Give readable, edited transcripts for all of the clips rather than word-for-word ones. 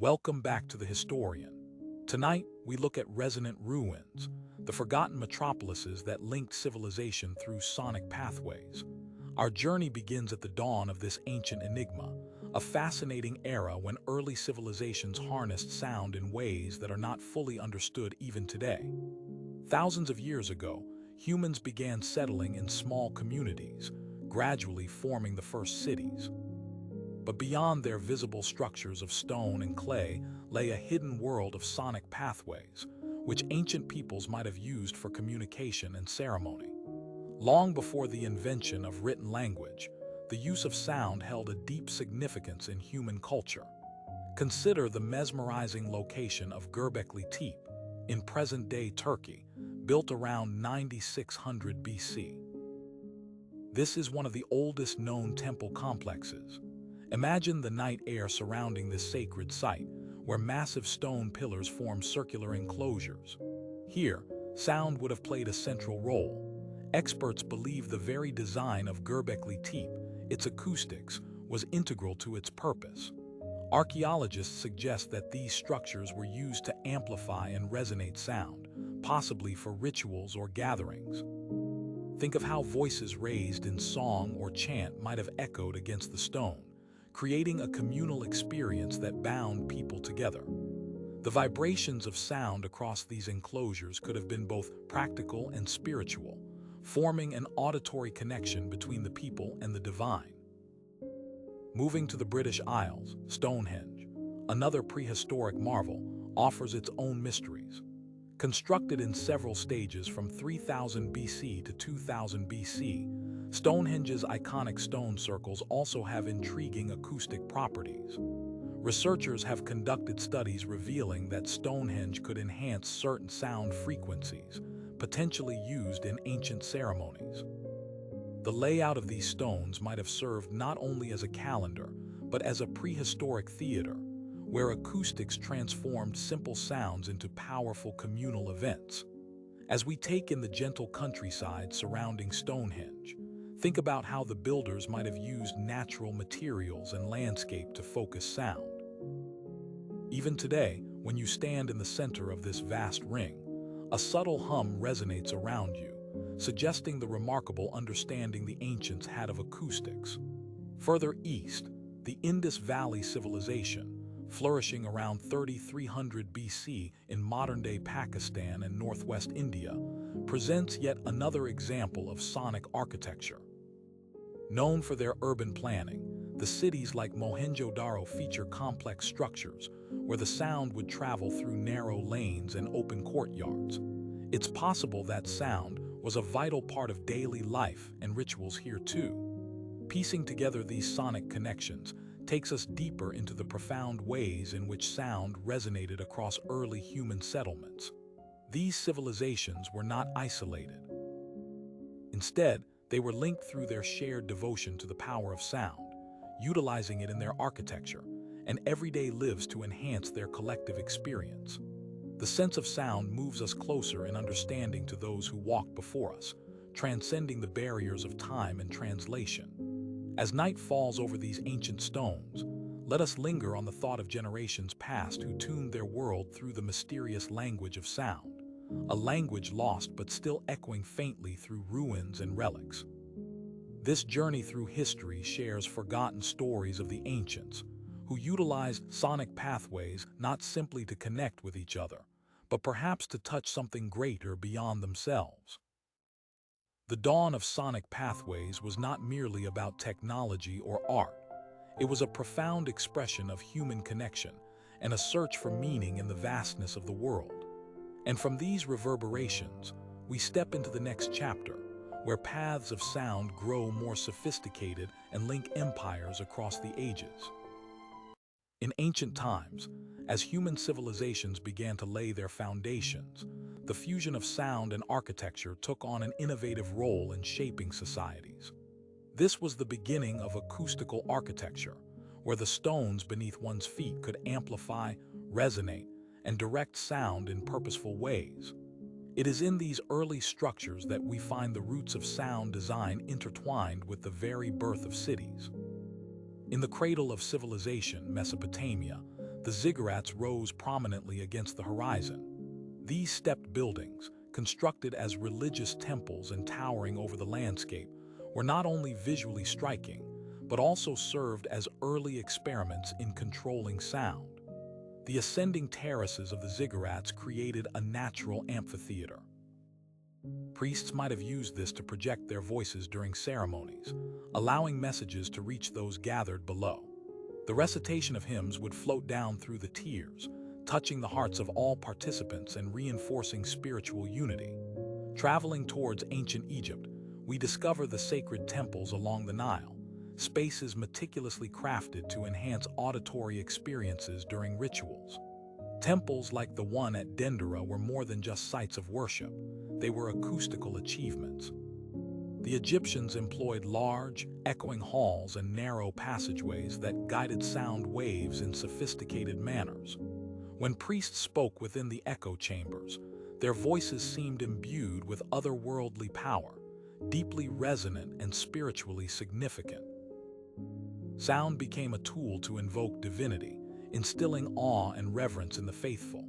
Welcome back to The Historian. Tonight, we look at resonant ruins, the forgotten metropolises that linked civilization through sonic pathways. Our journey begins at the dawn of this ancient enigma, a fascinating era when early civilizations harnessed sound in ways that are not fully understood even today. Thousands of years ago, humans began settling in small communities, gradually forming the first cities. But beyond their visible structures of stone and clay lay a hidden world of sonic pathways, which ancient peoples might have used for communication and ceremony. Long before the invention of written language, the use of sound held a deep significance in human culture. Consider the mesmerizing location of Göbekli Tepe in present-day Turkey, built around 9600 BC. This is one of the oldest known temple complexes. Imagine the night air surrounding this sacred site, where massive stone pillars form circular enclosures. Here, sound would have played a central role. Experts believe the very design of Göbekli Tepe, its acoustics, was integral to its purpose. Archaeologists suggest that these structures were used to amplify and resonate sound, possibly for rituals or gatherings. Think of how voices raised in song or chant might have echoed against the stone, creating a communal experience that bound people together. The vibrations of sound across these enclosures could have been both practical and spiritual, forming an auditory connection between the people and the divine. Moving to the British Isles, Stonehenge, another prehistoric marvel, offers its own mysteries. Constructed in several stages from 3000 BC to 2000 BC, Stonehenge's iconic stone circles also have intriguing acoustic properties. Researchers have conducted studies revealing that Stonehenge could enhance certain sound frequencies, potentially used in ancient ceremonies. The layout of these stones might have served not only as a calendar, but as a prehistoric theater, where acoustics transformed simple sounds into powerful communal events. As we take in the gentle countryside surrounding Stonehenge, think about how the builders might have used natural materials and landscape to focus sound. Even today, when you stand in the center of this vast ring, a subtle hum resonates around you, suggesting the remarkable understanding the ancients had of acoustics. Further east, the Indus Valley Civilization, flourishing around 3300 BC in modern-day Pakistan and northwest India, presents yet another example of sonic architecture. Known for their urban planning, the cities like Mohenjo-Daro feature complex structures where the sound would travel through narrow lanes and open courtyards. It's possible that sound was a vital part of daily life and rituals here too. Piecing together these sonic connections takes us deeper into the profound ways in which sound resonated across early human settlements. These civilizations were not isolated. Instead, they were linked through their shared devotion to the power of sound, utilizing it in their architecture and everyday lives to enhance their collective experience. The sense of sound moves us closer in understanding to those who walked before us, transcending the barriers of time and translation. As night falls over these ancient stones, let us linger on the thought of generations past who tuned their world through the mysterious language of sound, a language lost but still echoing faintly through ruins and relics. This journey through history shares forgotten stories of the ancients, who utilized sonic pathways not simply to connect with each other, but perhaps to touch something greater beyond themselves. The dawn of sonic pathways was not merely about technology or art. It was a profound expression of human connection and a search for meaning in the vastness of the world. And from these reverberations, we step into the next chapter, where paths of sound grow more sophisticated and link empires across the ages. In ancient times, as human civilizations began to lay their foundations, the fusion of sound and architecture took on an innovative role in shaping societies. This was the beginning of acoustical architecture, where the stones beneath one's feet could amplify, resonate, and direct sound in purposeful ways. It is in these early structures that we find the roots of sound design intertwined with the very birth of cities. In the cradle of civilization, Mesopotamia, the ziggurats rose prominently against the horizon. These stepped buildings, constructed as religious temples and towering over the landscape, were not only visually striking, but also served as early experiments in controlling sound. The ascending terraces of the ziggurats created a natural amphitheater. Priests might have used this to project their voices during ceremonies, allowing messages to reach those gathered below. The recitation of hymns would float down through the tiers, touching the hearts of all participants and reinforcing spiritual unity. Traveling towards ancient Egypt, we discover the sacred temples along the Nile, spaces meticulously crafted to enhance auditory experiences during rituals. Temples like the one at Dendera were more than just sites of worship, they were acoustical achievements. The Egyptians employed large, echoing halls and narrow passageways that guided sound waves in sophisticated manners. When priests spoke within the echo chambers, their voices seemed imbued with otherworldly power, deeply resonant and spiritually significant. Sound became a tool to invoke divinity, instilling awe and reverence in the faithful.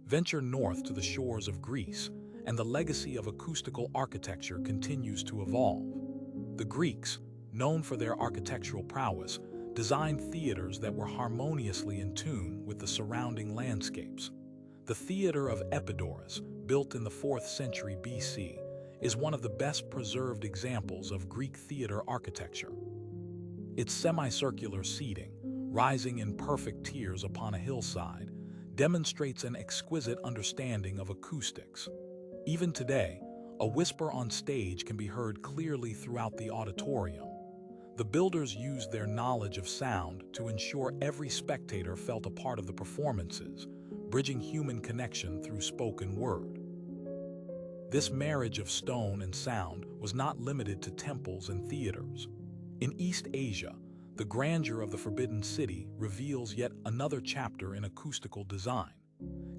Venture north to the shores of Greece, and the legacy of acoustical architecture continues to evolve. The Greeks, known for their architectural prowess, designed theaters that were harmoniously in tune with the surrounding landscapes. The theater of Epidaurus, built in the 4th century BC, is one of the best preserved examples of Greek theater architecture. Its semicircular seating, rising in perfect tiers upon a hillside, demonstrates an exquisite understanding of acoustics. Even today, a whisper on stage can be heard clearly throughout the auditorium. The builders used their knowledge of sound to ensure every spectator felt a part of the performances, bridging human connection through spoken word. This marriage of stone and sound was not limited to temples and theaters. In East Asia, the grandeur of the Forbidden City reveals yet another chapter in acoustical design.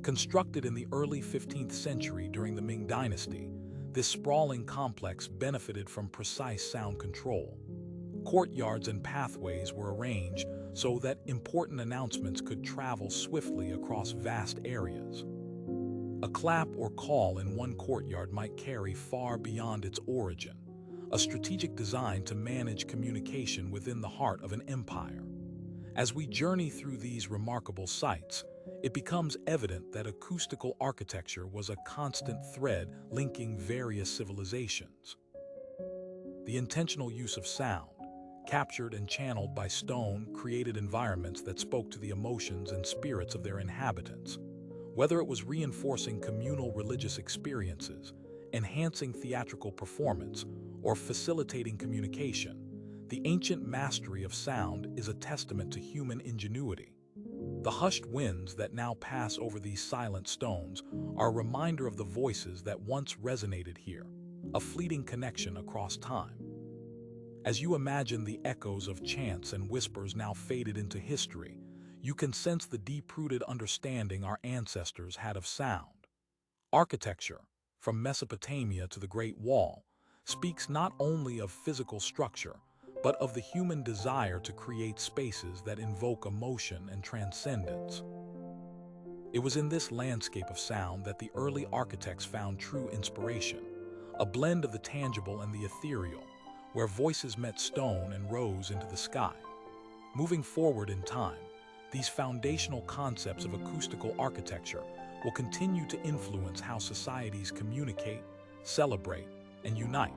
Constructed in the early 15th century during the Ming Dynasty, this sprawling complex benefited from precise sound control. Courtyards and pathways were arranged so that important announcements could travel swiftly across vast areas. A clap or call in one courtyard might carry far beyond its origin, a strategic design to manage communication within the heart of an empire. As we journey through these remarkable sites, it becomes evident that acoustical architecture was a constant thread linking various civilizations. The intentional use of sound, captured and channeled by stone, created environments that spoke to the emotions and spirits of their inhabitants. Whether it was reinforcing communal religious experiences, enhancing theatrical performance, or facilitating communication, the ancient mastery of sound is a testament to human ingenuity. The hushed winds that now pass over these silent stones are a reminder of the voices that once resonated here, a fleeting connection across time. As you imagine the echoes of chants and whispers now faded into history, you can sense the deep-rooted understanding our ancestors had of sound. Architecture, from Mesopotamia to the Great Wall, speaks not only of physical structure, but of the human desire to create spaces that invoke emotion and transcendence. It was in this landscape of sound that the early architects found true inspiration, a blend of the tangible and the ethereal, where voices met stone and rose into the sky. Moving forward in time, these foundational concepts of acoustical architecture will continue to influence how societies communicate, celebrate, and unite,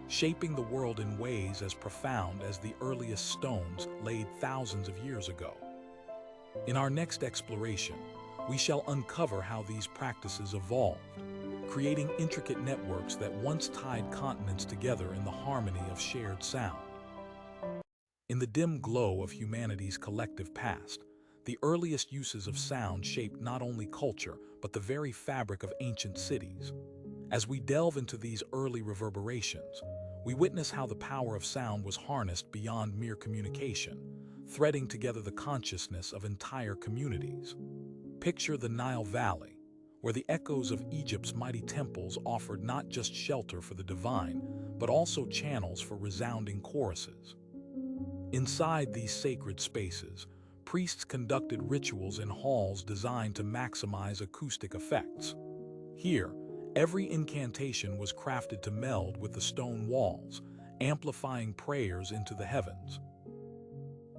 shaping the world in ways as profound as the earliest stones laid thousands of years ago. In our next exploration, we shall uncover how these practices evolved, creating intricate networks that once tied continents together in the harmony of shared sound. In the dim glow of humanity's collective past, the earliest uses of sound shaped not only culture, but the very fabric of ancient cities. As we delve into these early reverberations, we witness how the power of sound was harnessed beyond mere communication, threading together the consciousness of entire communities. Picture the Nile Valley, where the echoes of Egypt's mighty temples offered not just shelter for the divine, but also channels for resounding choruses. Inside these sacred spaces, priests conducted rituals in halls designed to maximize acoustic effects. Here, every incantation was crafted to meld with the stone walls, amplifying prayers into the heavens.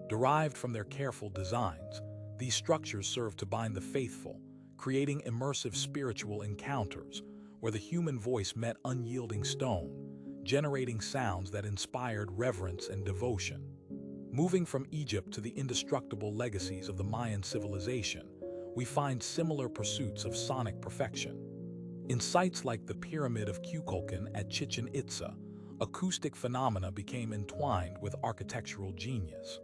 Derived from their careful designs, these structures served to bind the faithful, creating immersive spiritual encounters where the human voice met unyielding stone, generating sounds that inspired reverence and devotion. Moving from Egypt to the indestructible legacies of the Mayan civilization, we find similar pursuits of sonic perfection. In sites like the Pyramid of Kukulkan at Chichen Itza, acoustic phenomena became entwined with architectural genius.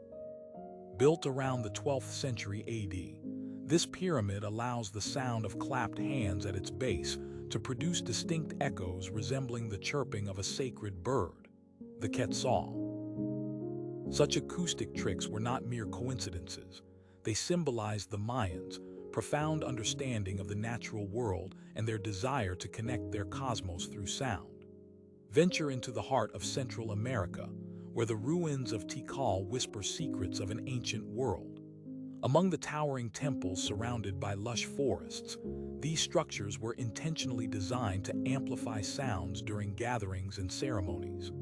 Built around the 12th century AD, this pyramid allows the sound of clapped hands at its base to produce distinct echoes resembling the chirping of a sacred bird, the quetzal. Such acoustic tricks were not mere coincidences. They symbolized the Mayans' profound understanding of the natural world and their desire to connect their cosmos through sound. Venture into the heart of Central America, where the ruins of Tikal whisper secrets of an ancient world. Among the towering temples surrounded by lush forests, these structures were intentionally designed to amplify sounds during gatherings and ceremonies.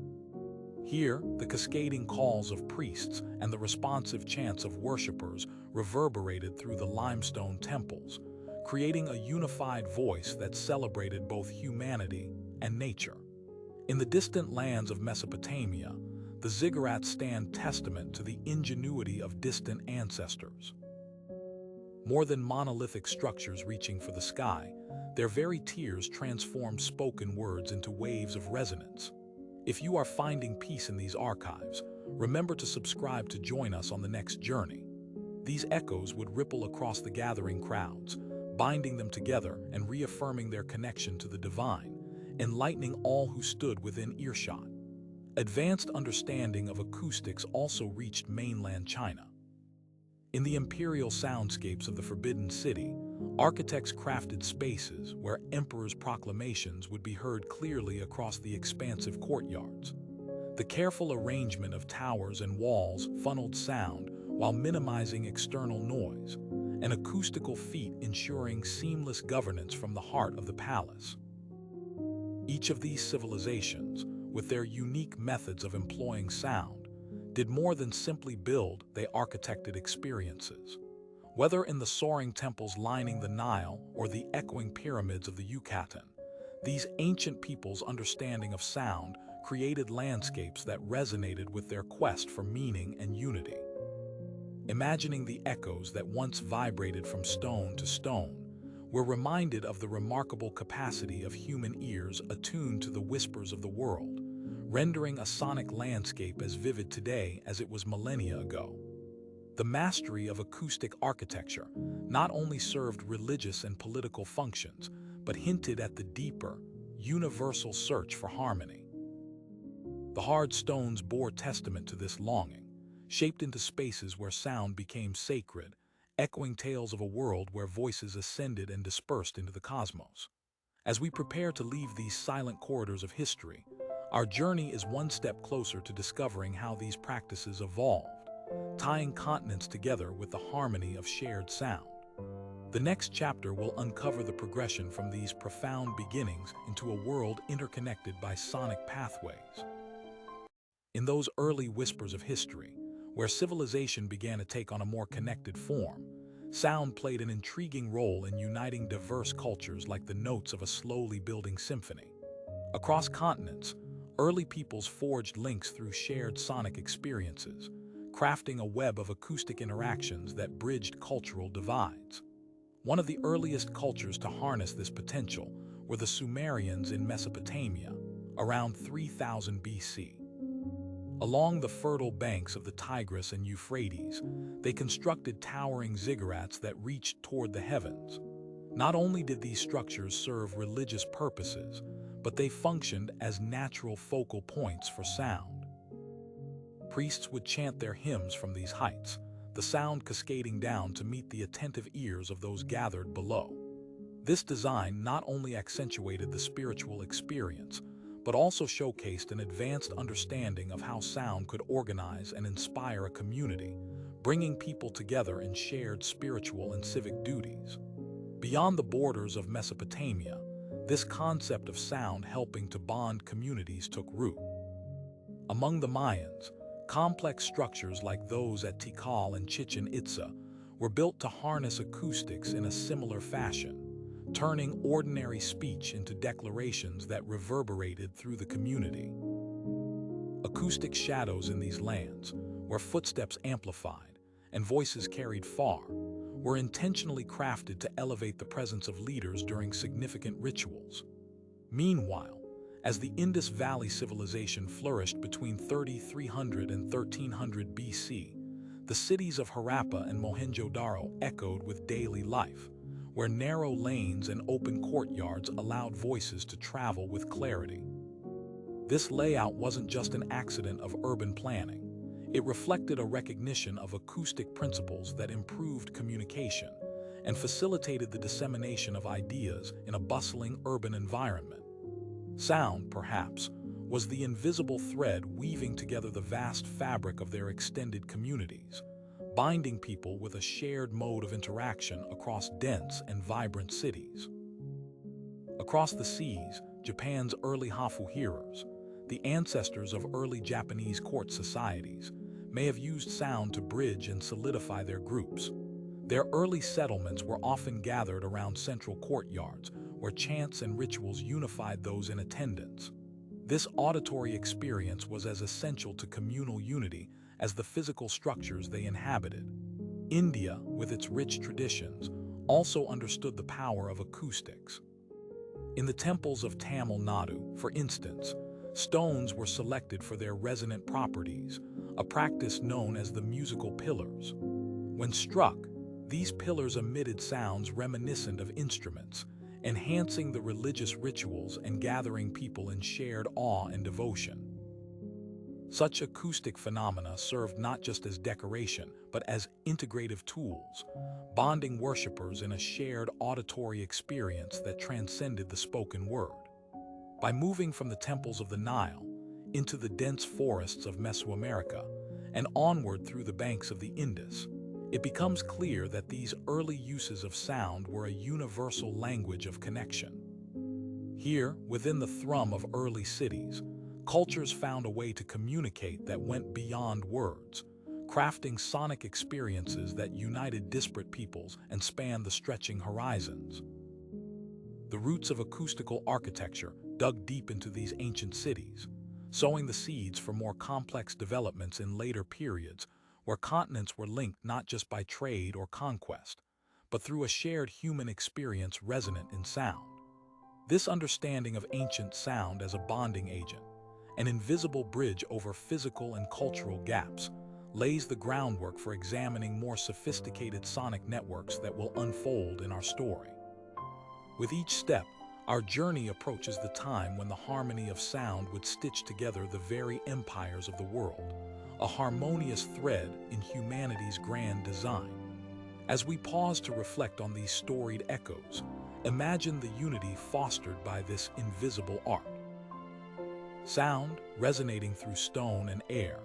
Here, the cascading calls of priests and the responsive chants of worshippers reverberated through the limestone temples, creating a unified voice that celebrated both humanity and nature. In the distant lands of Mesopotamia, the ziggurats stand testament to the ingenuity of distant ancestors. More than monolithic structures reaching for the sky, their very tears transform spoken words into waves of resonance. If you are finding peace in these archives, remember to subscribe to join us on the next journey. These echoes would ripple across the gathering crowds, binding them together and reaffirming their connection to the divine, enlightening all who stood within earshot. Advanced understanding of acoustics also reached mainland China. In the imperial soundscapes of the Forbidden City, architects crafted spaces where emperors' proclamations would be heard clearly across the expansive courtyards. The careful arrangement of towers and walls funneled sound while minimizing external noise, an acoustical feat ensuring seamless governance from the heart of the palace. Each of these civilizations, with their unique methods of employing sound, did more than simply build, they architected experiences. Whether in the soaring temples lining the Nile or the echoing pyramids of the Yucatan, these ancient peoples' understanding of sound created landscapes that resonated with their quest for meaning and unity. Imagining the echoes that once vibrated from stone to stone, we're reminded of the remarkable capacity of human ears attuned to the whispers of the world, rendering a sonic landscape as vivid today as it was millennia ago. The mastery of acoustic architecture not only served religious and political functions, but hinted at the deeper, universal search for harmony. The hard stones bore testament to this longing, shaped into spaces where sound became sacred, echoing tales of a world where voices ascended and dispersed into the cosmos. As we prepare to leave these silent corridors of history, our journey is one step closer to discovering how these practices evolved, tying continents together with the harmony of shared sound. The next chapter will uncover the progression from these profound beginnings into a world interconnected by sonic pathways. In those early whispers of history, where civilization began to take on a more connected form, sound played an intriguing role in uniting diverse cultures like the notes of a slowly building symphony. Across continents, early peoples forged links through shared sonic experiences, crafting a web of acoustic interactions that bridged cultural divides. One of the earliest cultures to harness this potential were the Sumerians in Mesopotamia, around 3000 BC. Along the fertile banks of the Tigris and Euphrates, they constructed towering ziggurats that reached toward the heavens. Not only did these structures serve religious purposes, but they functioned as natural focal points for sound. Priests would chant their hymns from these heights, the sound cascading down to meet the attentive ears of those gathered below. This design not only accentuated the spiritual experience, but also showcased an advanced understanding of how sound could organize and inspire a community, bringing people together in shared spiritual and civic duties. Beyond the borders of Mesopotamia, this concept of sound helping to bond communities took root. Among the Mayans, complex structures like those at Tikal and Chichen Itza were built to harness acoustics in a similar fashion, turning ordinary speech into declarations that reverberated through the community. Acoustic shadows in these lands, where footsteps amplified and voices carried far, were intentionally crafted to elevate the presence of leaders during significant rituals. Meanwhile, as the Indus Valley civilization flourished between 3300 and 1300 BC, the cities of Harappa and Mohenjo-Daro echoed with daily life, where narrow lanes and open courtyards allowed voices to travel with clarity. This layout wasn't just an accident of urban planning. It reflected a recognition of acoustic principles that improved communication and facilitated the dissemination of ideas in a bustling urban environment. Sound, perhaps, was the invisible thread weaving together the vast fabric of their extended communities, binding people with a shared mode of interaction across dense and vibrant cities. Across the seas, Japan's early Hafu hearers, the ancestors of early Japanese court societies, may have used sound to bridge and solidify their groups. Their early settlements were often gathered around central courtyards, where chants and rituals unified those in attendance. This auditory experience was as essential to communal unity as the physical structures they inhabited. India, with its rich traditions, also understood the power of acoustics. In the temples of Tamil Nadu, for instance, stones were selected for their resonant properties, a practice known as the musical pillars. When struck, these pillars emitted sounds reminiscent of instruments, enhancing the religious rituals and gathering people in shared awe and devotion. Such acoustic phenomena served not just as decoration, but as integrative tools, bonding worshippers in a shared auditory experience that transcended the spoken word. By moving from the temples of the Nile into the dense forests of Mesoamerica and onward through the banks of the Indus, it becomes clear that these early uses of sound were a universal language of connection. Here, within the thrum of early cities, cultures found a way to communicate that went beyond words, crafting sonic experiences that united disparate peoples and spanned the stretching horizons. The roots of acoustical architecture dug deep into these ancient cities, sowing the seeds for more complex developments in later periods where continents were linked not just by trade or conquest, but through a shared human experience resonant in sound. This understanding of ancient sound as a bonding agent, an invisible bridge over physical and cultural gaps, lays the groundwork for examining more sophisticated sonic networks that will unfold in our story. With each step, our journey approaches the time when the harmony of sound would stitch together the very empires of the world, a harmonious thread in humanity's grand design. As we pause to reflect on these storied echoes, imagine the unity fostered by this invisible art. Sound, resonating through stone and air,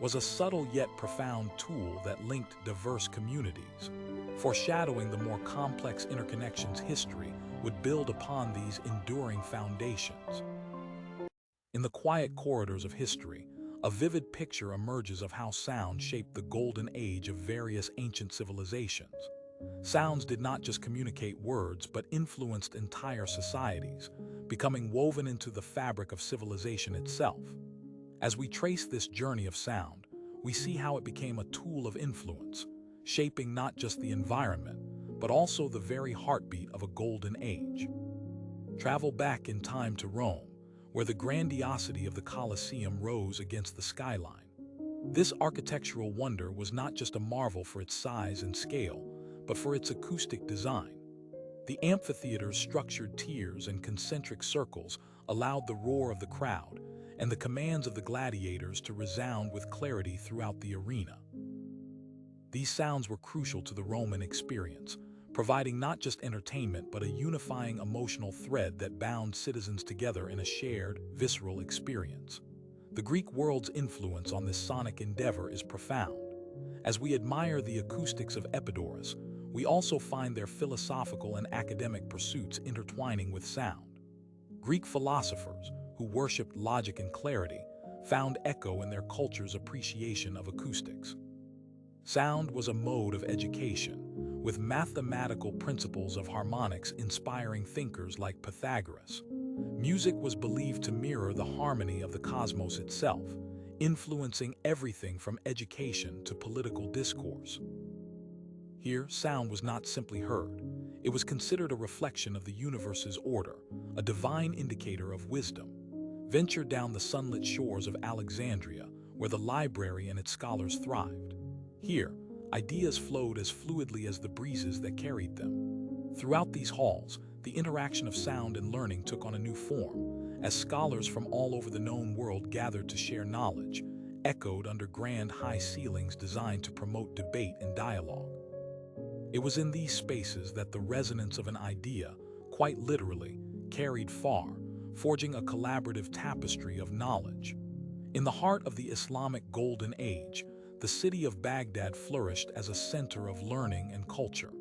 was a subtle yet profound tool that linked diverse communities, foreshadowing the more complex interconnections history would build upon these enduring foundations. In the quiet corridors of history, a vivid picture emerges of how sound shaped the golden age of various ancient civilizations. Sounds did not just communicate words, but influenced entire societies, becoming woven into the fabric of civilization itself. As we trace this journey of sound, we see how it became a tool of influence, shaping not just the environment, but also the very heartbeat of a golden age. Travel back in time to Rome, where the grandiosity of the Colosseum rose against the skyline. This architectural wonder was not just a marvel for its size and scale, but for its acoustic design. The amphitheater's structured tiers and concentric circles allowed the roar of the crowd and the commands of the gladiators to resound with clarity throughout the arena. These sounds were crucial to the Roman experience, providing not just entertainment but a unifying emotional thread that bound citizens together in a shared, visceral experience. The Greek world's influence on this sonic endeavor is profound. As we admire the acoustics of Epidaurus, we also find their philosophical and academic pursuits intertwining with sound. Greek philosophers, who worshipped logic and clarity, found echo in their culture's appreciation of acoustics. Sound was a mode of education, with mathematical principles of harmonics inspiring thinkers like Pythagoras. Music was believed to mirror the harmony of the cosmos itself, influencing everything from education to political discourse. Here, sound was not simply heard. It was considered a reflection of the universe's order, a divine indicator of wisdom. Venture down the sunlit shores of Alexandria, where the library and its scholars thrived. Here, ideas flowed as fluidly as the breezes that carried them. Throughout these halls, the interaction of sound and learning took on a new form, as scholars from all over the known world gathered to share knowledge, echoed under grand high ceilings designed to promote debate and dialogue. It was in these spaces that the resonance of an idea, quite literally, carried far, forging a collaborative tapestry of knowledge. In the heart of the Islamic Golden Age, the city of Baghdad flourished as a center of learning and culture.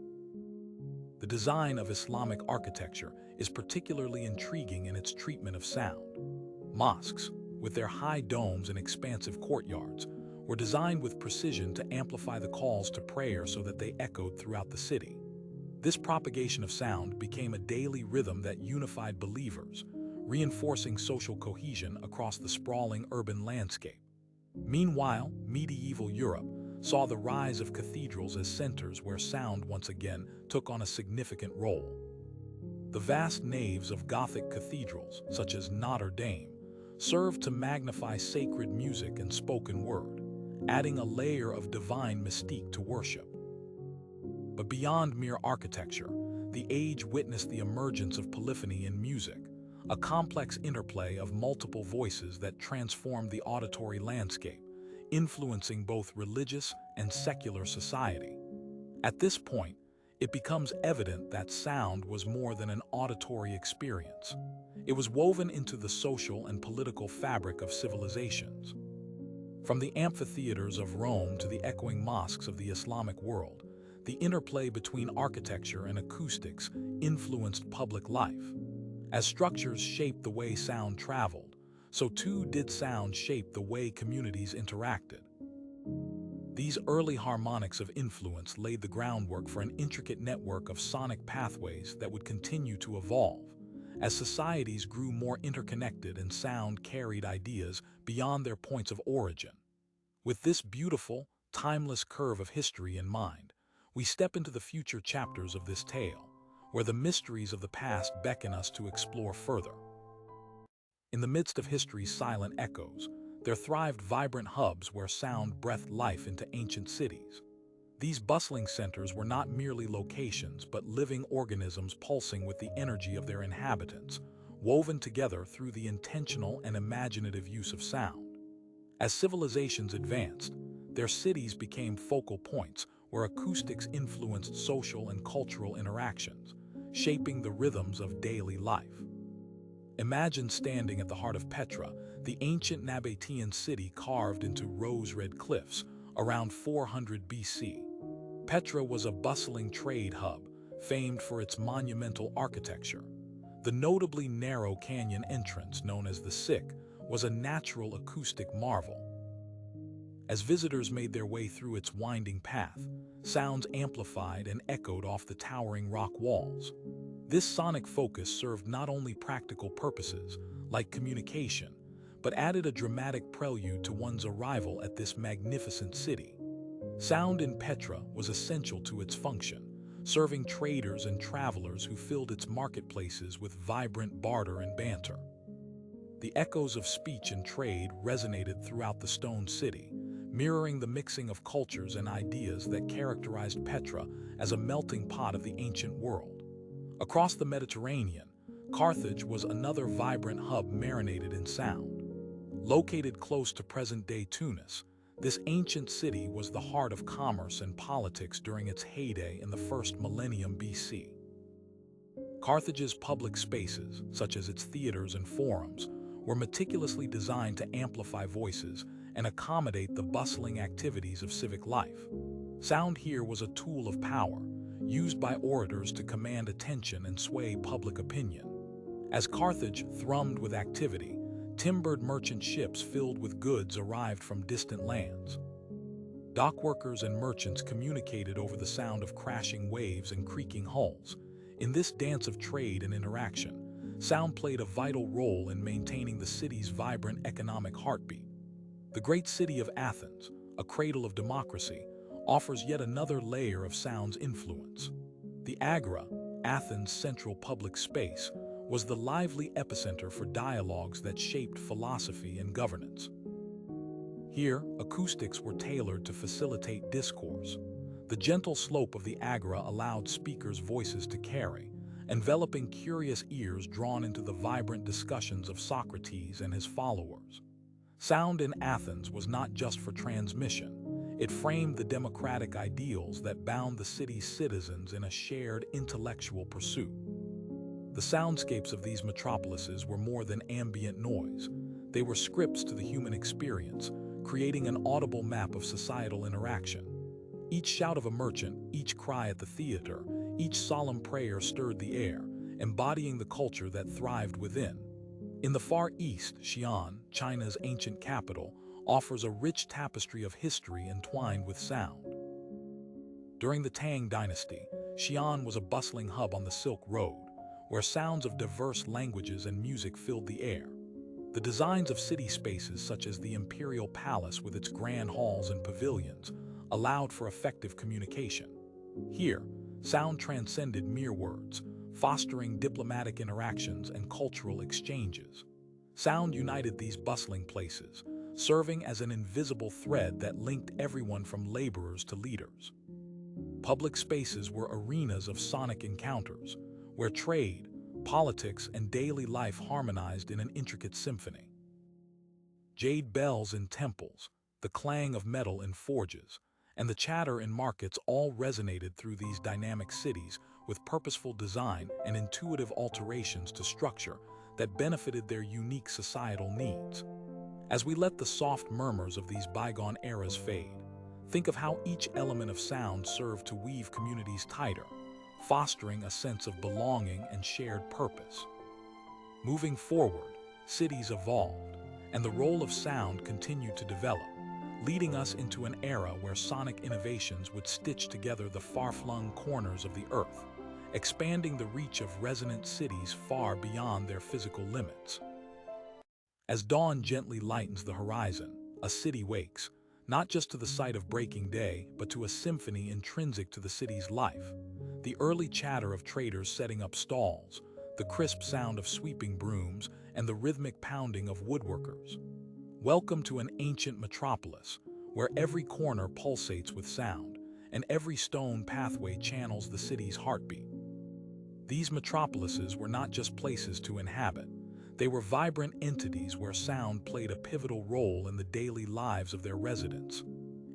The design of Islamic architecture is particularly intriguing in its treatment of sound. Mosques, with their high domes and expansive courtyards, were designed with precision to amplify the calls to prayer so that they echoed throughout the city. This propagation of sound became a daily rhythm that unified believers, reinforcing social cohesion across the sprawling urban landscape. Meanwhile, medieval Europe saw the rise of cathedrals as centers where sound once again took on a significant role. The vast naves of Gothic cathedrals, such as Notre Dame, served to magnify sacred music and spoken word, adding a layer of divine mystique to worship. But beyond mere architecture, the age witnessed the emergence of polyphony in music, a complex interplay of multiple voices that transformed the auditory landscape, influencing both religious and secular society. At this point, it becomes evident that sound was more than an auditory experience. It was woven into the social and political fabric of civilizations. From the amphitheaters of Rome to the echoing mosques of the Islamic world, the interplay between architecture and acoustics influenced public life. As structures shaped the way sound traveled, so too did sound shape the way communities interacted. These early harmonics of influence laid the groundwork for an intricate network of sonic pathways that would continue to evolve. As societies grew more interconnected and sound carried ideas beyond their points of origin. With this beautiful, timeless curve of history in mind, we step into the future chapters of this tale, where the mysteries of the past beckon us to explore further. In the midst of history's silent echoes, there thrived vibrant hubs where sound breathed life into ancient cities. These bustling centers were not merely locations, but living organisms pulsing with the energy of their inhabitants, woven together through the intentional and imaginative use of sound. As civilizations advanced, their cities became focal points where acoustics influenced social and cultural interactions, shaping the rhythms of daily life. Imagine standing at the heart of Petra, the ancient Nabatean city carved into rose-red cliffs around 400 BC. Petra was a bustling trade hub, famed for its monumental architecture. The notably narrow canyon entrance, known as the Sick, was a natural acoustic marvel. As visitors made their way through its winding path, sounds amplified and echoed off the towering rock walls. This sonic focus served not only practical purposes, like communication, but added a dramatic prelude to one's arrival at this magnificent city. Sound in Petra was essential to its function, serving traders and travelers who filled its marketplaces with vibrant barter and banter. The echoes of speech and trade resonated throughout the stone city, mirroring the mixing of cultures and ideas that characterized Petra as a melting pot of the ancient world. Across the Mediterranean, Carthage was another vibrant hub marinated in sound. Located close to present-day Tunis, this ancient city was the heart of commerce and politics during its heyday in the first millennium BC. Carthage's public spaces, such as its theaters and forums, were meticulously designed to amplify voices and accommodate the bustling activities of civic life. Sound here was a tool of power, used by orators to command attention and sway public opinion. As Carthage thrummed with activity, timbered merchant ships filled with goods arrived from distant lands. Dockworkers and merchants communicated over the sound of crashing waves and creaking hulls. In this dance of trade and interaction, sound played a vital role in maintaining the city's vibrant economic heartbeat. The great city of Athens, a cradle of democracy, offers yet another layer of sound's influence. The Agora, Athens' central public space, was the lively epicenter for dialogues that shaped philosophy and governance. Here, acoustics were tailored to facilitate discourse. The gentle slope of the Agora allowed speakers' voices to carry, enveloping curious ears drawn into the vibrant discussions of Socrates and his followers. Sound in Athens was not just for transmission. It framed the democratic ideals that bound the city's citizens in a shared intellectual pursuit. The soundscapes of these metropolises were more than ambient noise. They were scripts to the human experience, creating an audible map of societal interaction. Each shout of a merchant, each cry at the theater, each solemn prayer stirred the air, embodying the culture that thrived within. In the Far East, Xi'an, China's ancient capital, offers a rich tapestry of history entwined with sound. During the Tang Dynasty, Xi'an was a bustling hub on the Silk Road, where sounds of diverse languages and music filled the air. The designs of city spaces such as the Imperial Palace with its grand halls and pavilions allowed for effective communication. Here, sound transcended mere words, fostering diplomatic interactions and cultural exchanges. Sound united these bustling places, serving as an invisible thread that linked everyone from laborers to leaders. Public spaces were arenas of sonic encounters, where trade, politics, and daily life harmonized in an intricate symphony. Jade bells in temples, the clang of metal in forges, and the chatter in markets all resonated through these dynamic cities with purposeful design and intuitive alterations to structure that benefited their unique societal needs. As we let the soft murmurs of these bygone eras fade, think of how each element of sound served to weave communities tighter, fostering a sense of belonging and shared purpose. Moving forward, cities evolved, and the role of sound continued to develop, leading us into an era where sonic innovations would stitch together the far-flung corners of the earth, expanding the reach of resonant cities far beyond their physical limits. As dawn gently lightens the horizon, a city wakes, not just to the sight of breaking day, but to a symphony intrinsic to the city's life. The early chatter of traders setting up stalls, the crisp sound of sweeping brooms, and the rhythmic pounding of woodworkers. Welcome to an ancient metropolis, where every corner pulsates with sound, and every stone pathway channels the city's heartbeat. These metropolises were not just places to inhabit. They were vibrant entities where sound played a pivotal role in the daily lives of their residents.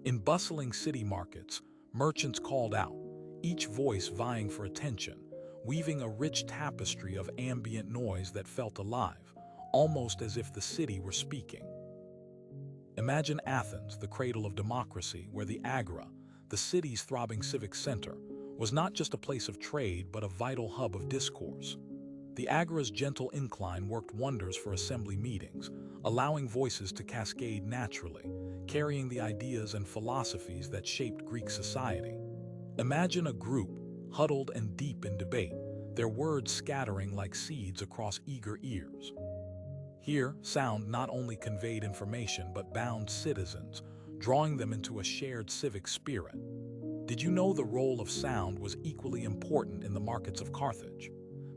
In bustling city markets, merchants called out, each voice vying for attention, weaving a rich tapestry of ambient noise that felt alive, almost as if the city were speaking. Imagine Athens, the cradle of democracy, where the Agora, the city's throbbing civic center, was not just a place of trade but a vital hub of discourse. The Agora's gentle incline worked wonders for assembly meetings, allowing voices to cascade naturally, carrying the ideas and philosophies that shaped Greek society. Imagine a group, huddled and deep in debate, their words scattering like seeds across eager ears. Here, sound not only conveyed information but bound citizens, drawing them into a shared civic spirit. Did you know the role of sound was equally important in the markets of Carthage?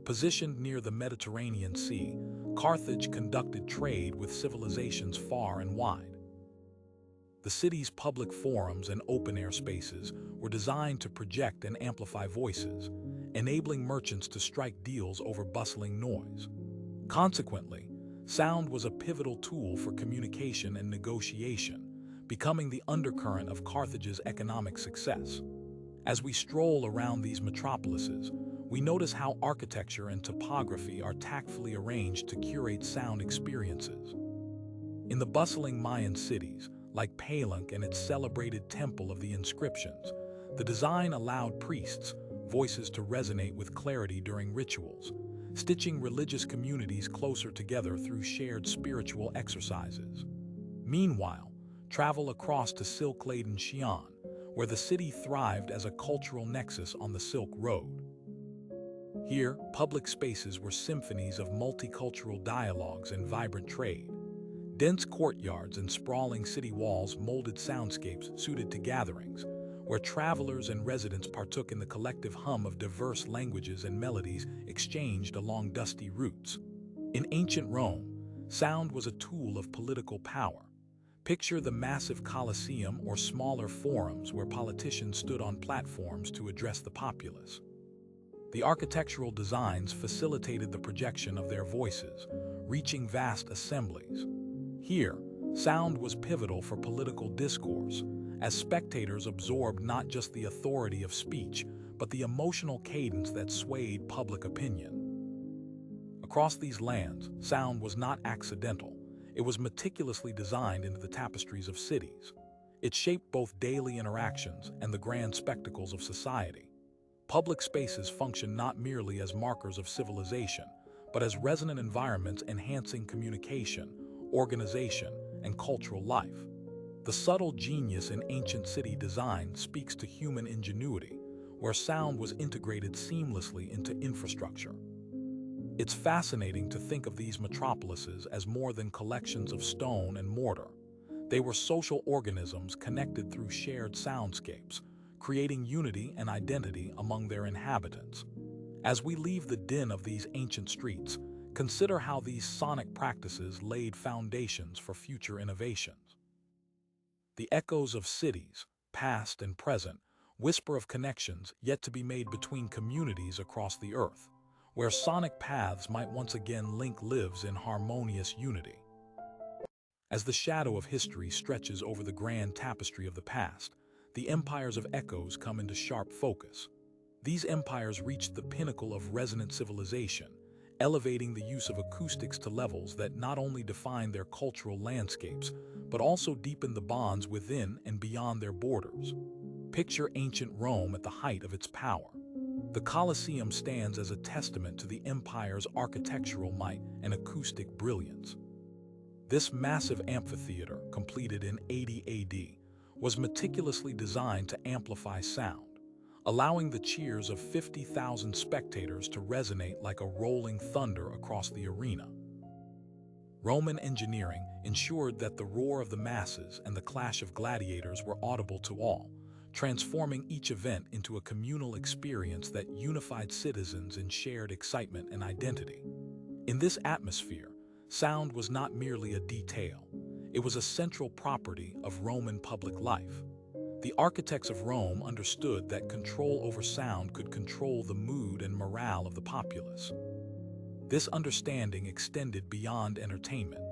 Positioned near the Mediterranean Sea, Carthage conducted trade with civilizations far and wide. The city's public forums and open-air spaces were designed to project and amplify voices, enabling merchants to strike deals over bustling noise. Consequently, sound was a pivotal tool for communication and negotiation, becoming the undercurrent of Carthage's economic success. As we stroll around these metropolises, we notice how architecture and topography are tactfully arranged to curate sound experiences. In the bustling Mayan cities, like Palenque and its celebrated Temple of the Inscriptions, the design allowed priests' voices to resonate with clarity during rituals, stitching religious communities closer together through shared spiritual exercises. Meanwhile, travel across to Silk-laden Xi'an, where the city thrived as a cultural nexus on the Silk Road. Here, public spaces were symphonies of multicultural dialogues and vibrant trade. Dense courtyards and sprawling city walls molded soundscapes suited to gatherings, where travelers and residents partook in the collective hum of diverse languages and melodies exchanged along dusty routes. In ancient Rome, sound was a tool of political power. Picture the massive Colosseum or smaller forums where politicians stood on platforms to address the populace. The architectural designs facilitated the projection of their voices, reaching vast assemblies. Here, sound was pivotal for political discourse, as spectators absorbed not just the authority of speech, but the emotional cadence that swayed public opinion. Across these lands, sound was not accidental. It was meticulously designed into the tapestries of cities. It shaped both daily interactions and the grand spectacles of society. Public spaces function not merely as markers of civilization, but as resonant environments enhancing communication, organization, and cultural life. The subtle genius in ancient city design speaks to human ingenuity, where sound was integrated seamlessly into infrastructure. It's fascinating to think of these metropolises as more than collections of stone and mortar. They were social organisms connected through shared soundscapes, creating unity and identity among their inhabitants. As we leave the din of these ancient streets, consider how these sonic practices laid foundations for future innovations. The echoes of cities, past and present, whisper of connections yet to be made between communities across the earth, where sonic paths might once again link lives in harmonious unity. As the shadow of history stretches over the grand tapestry of the past, the empires of echoes come into sharp focus. These empires reached the pinnacle of resonant civilization, elevating the use of acoustics to levels that not only defined their cultural landscapes, but also deepened the bonds within and beyond their borders. Picture ancient Rome at the height of its power. The Colosseum stands as a testament to the empire's architectural might and acoustic brilliance. This massive amphitheater, completed in 80 AD, was meticulously designed to amplify sound, allowing the cheers of 50,000 spectators to resonate like a rolling thunder across the arena. Roman engineering ensured that the roar of the masses and the clash of gladiators were audible to all, transforming each event into a communal experience that unified citizens in shared excitement and identity. In this atmosphere, sound was not merely a detail. It was a central property of Roman public life. The architects of Rome understood that control over sound could control the mood and morale of the populace. This understanding extended beyond entertainment,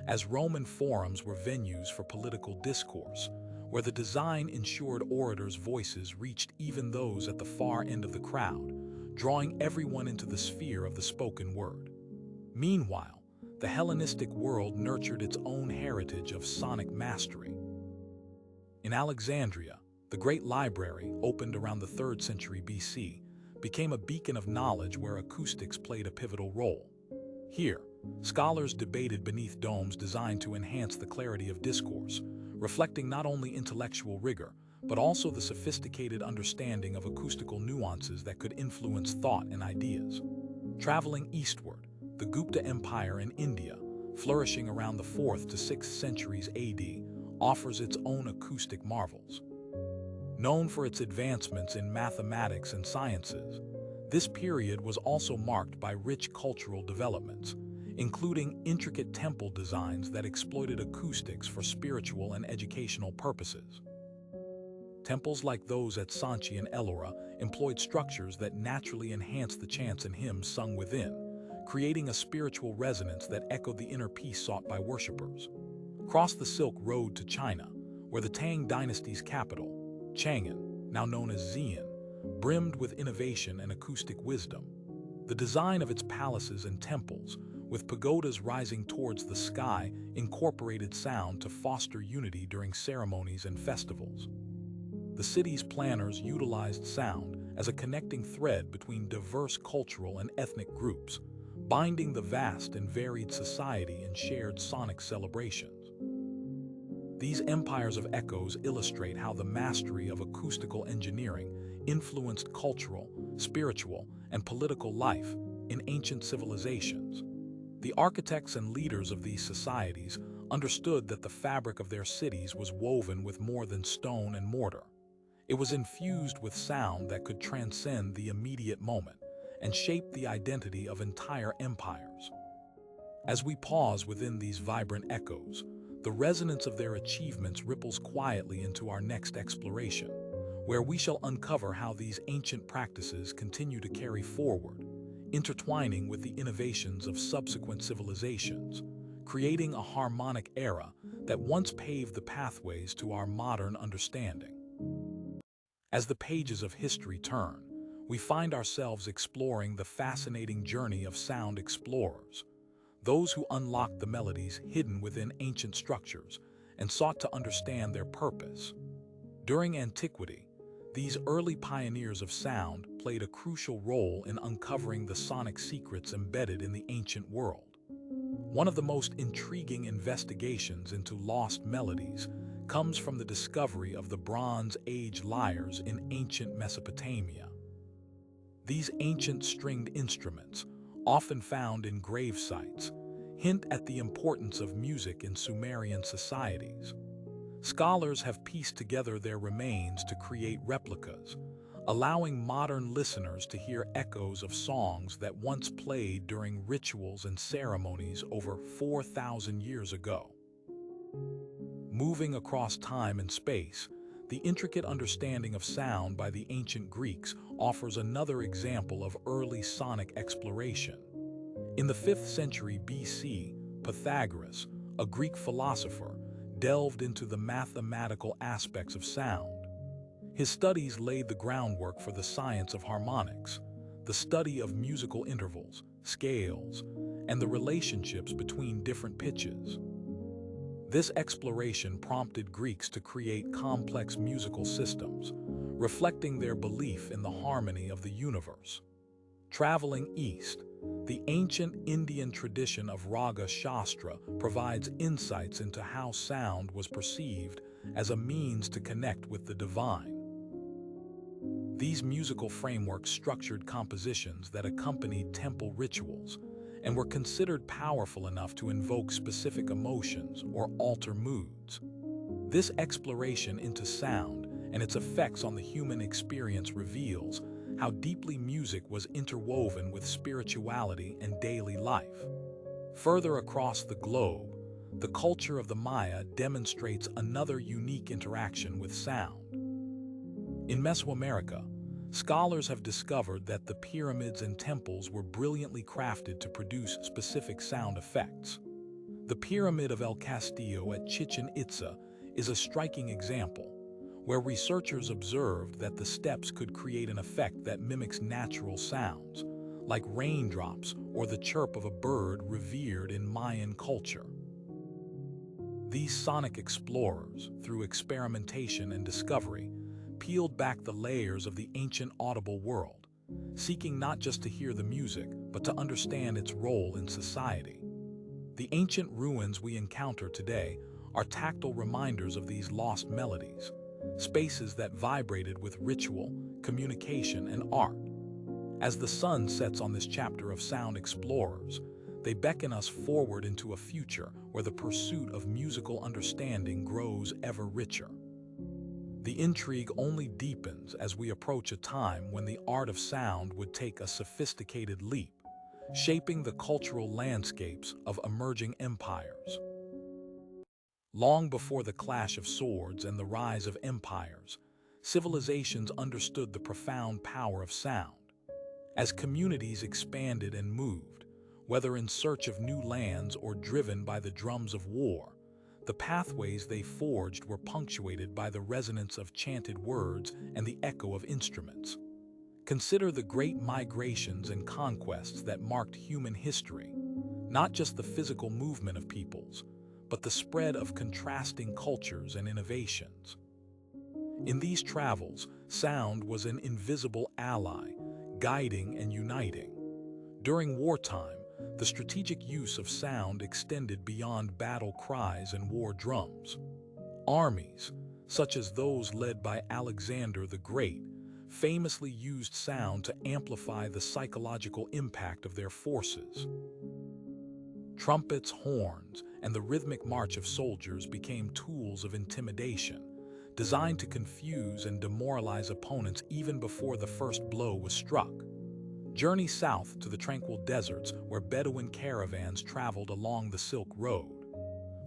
as Roman forums were venues for political discourse, where the design ensured orators' voices reached even those at the far end of the crowd, drawing everyone into the sphere of the spoken word. Meanwhile, the Hellenistic world nurtured its own heritage of sonic mastery. In Alexandria, the Great Library, opened around the 3rd century BC, became a beacon of knowledge where acoustics played a pivotal role. Here, scholars debated beneath domes designed to enhance the clarity of discourse, reflecting not only intellectual rigor, but also the sophisticated understanding of acoustical nuances that could influence thought and ideas. Traveling eastward, the Gupta Empire in India, flourishing around the 4th to 6th centuries AD, offers its own acoustic marvels. Known for its advancements in mathematics and sciences, this period was also marked by rich cultural developments, including intricate temple designs that exploited acoustics for spiritual and educational purposes. Temples like those at Sanchi and Ellora employed structures that naturally enhanced the chants and hymns sung within, creating a spiritual resonance that echoed the inner peace sought by worshippers. Cross the Silk Road to China, where the Tang dynasty's capital, Chang'an, now known as Xi'an, brimmed with innovation and acoustic wisdom. The design of its palaces and temples, with pagodas rising towards the sky, incorporated sound to foster unity during ceremonies and festivals. The city's planners utilized sound as a connecting thread between diverse cultural and ethnic groups, binding the vast and varied society in shared sonic celebrations. These empires of echoes illustrate how the mastery of acoustical engineering influenced cultural, spiritual, and political life in ancient civilizations. The architects and leaders of these societies understood that the fabric of their cities was woven with more than stone and mortar. It was infused with sound that could transcend the immediate moment and shape the identity of entire empires. As we pause within these vibrant echoes, the resonance of their achievements ripples quietly into our next exploration, where we shall uncover how these ancient practices continue to carry forward, intertwining with the innovations of subsequent civilizations, creating a harmonic era that once paved the pathways to our modern understanding. As the pages of history turn, we find ourselves exploring the fascinating journey of sound explorers, those who unlocked the melodies hidden within ancient structures and sought to understand their purpose. During antiquity, these early pioneers of sound played a crucial role in uncovering the sonic secrets embedded in the ancient world. One of the most intriguing investigations into lost melodies comes from the discovery of the Bronze Age lyres in ancient Mesopotamia. These ancient stringed instruments, often found in grave sites, hint at the importance of music in Sumerian societies. Scholars have pieced together their remains to create replicas, allowing modern listeners to hear echoes of songs that once played during rituals and ceremonies over 4,000 years ago. Moving across time and space, the intricate understanding of sound by the ancient Greeks offers another example of early sonic exploration. In the 5th century BC, Pythagoras, a Greek philosopher, delved into the mathematical aspects of sound. His studies laid the groundwork for the science of harmonics, the study of musical intervals, scales, and the relationships between different pitches. This exploration prompted Greeks to create complex musical systems, reflecting their belief in the harmony of the universe. Traveling east, the ancient Indian tradition of Raga Shastra provides insights into how sound was perceived as a means to connect with the divine. These musical frameworks structured compositions that accompanied temple rituals and were considered powerful enough to invoke specific emotions or alter moods. This exploration into sound and its effects on the human experience reveals how deeply music was interwoven with spirituality and daily life. Further across the globe, the culture of the Maya demonstrates another unique interaction with sound. In Mesoamerica, scholars have discovered that the pyramids and temples were brilliantly crafted to produce specific sound effects. The Pyramid of El Castillo at Chichen Itza is a striking example, where researchers observed that the steps could create an effect that mimics natural sounds, like raindrops or the chirp of a bird revered in Mayan culture. These sonic explorers, through experimentation and discovery, peeled back the layers of the ancient audible world, seeking not just to hear the music, but to understand its role in society. The ancient ruins we encounter today are tactile reminders of these lost melodies, spaces that vibrated with ritual, communication, and art. As the sun sets on this chapter of Sound Explorers, they beckon us forward into a future where the pursuit of musical understanding grows ever richer. The intrigue only deepens as we approach a time when the art of sound would take a sophisticated leap, shaping the cultural landscapes of emerging empires. Long before the clash of swords and the rise of empires, civilizations understood the profound power of sound. As communities expanded and moved, whether in search of new lands or driven by the drums of war, the pathways they forged were punctuated by the resonance of chanted words and the echo of instruments. Consider the great migrations and conquests that marked human history. not just the physical movement of peoples, but the spread of contrasting cultures and innovations. In these travels, sound was an invisible ally, guiding and uniting. During wartime, the strategic use of sound extended beyond battle cries and war drums. Armies, such as those led by Alexander the Great, famously used sound to amplify the psychological impact of their forces. Trumpets, horns, and the rhythmic march of soldiers became tools of intimidation, designed to confuse and demoralize opponents even before the first blow was struck. Journey south to the tranquil deserts where Bedouin caravans traveled along the Silk Road.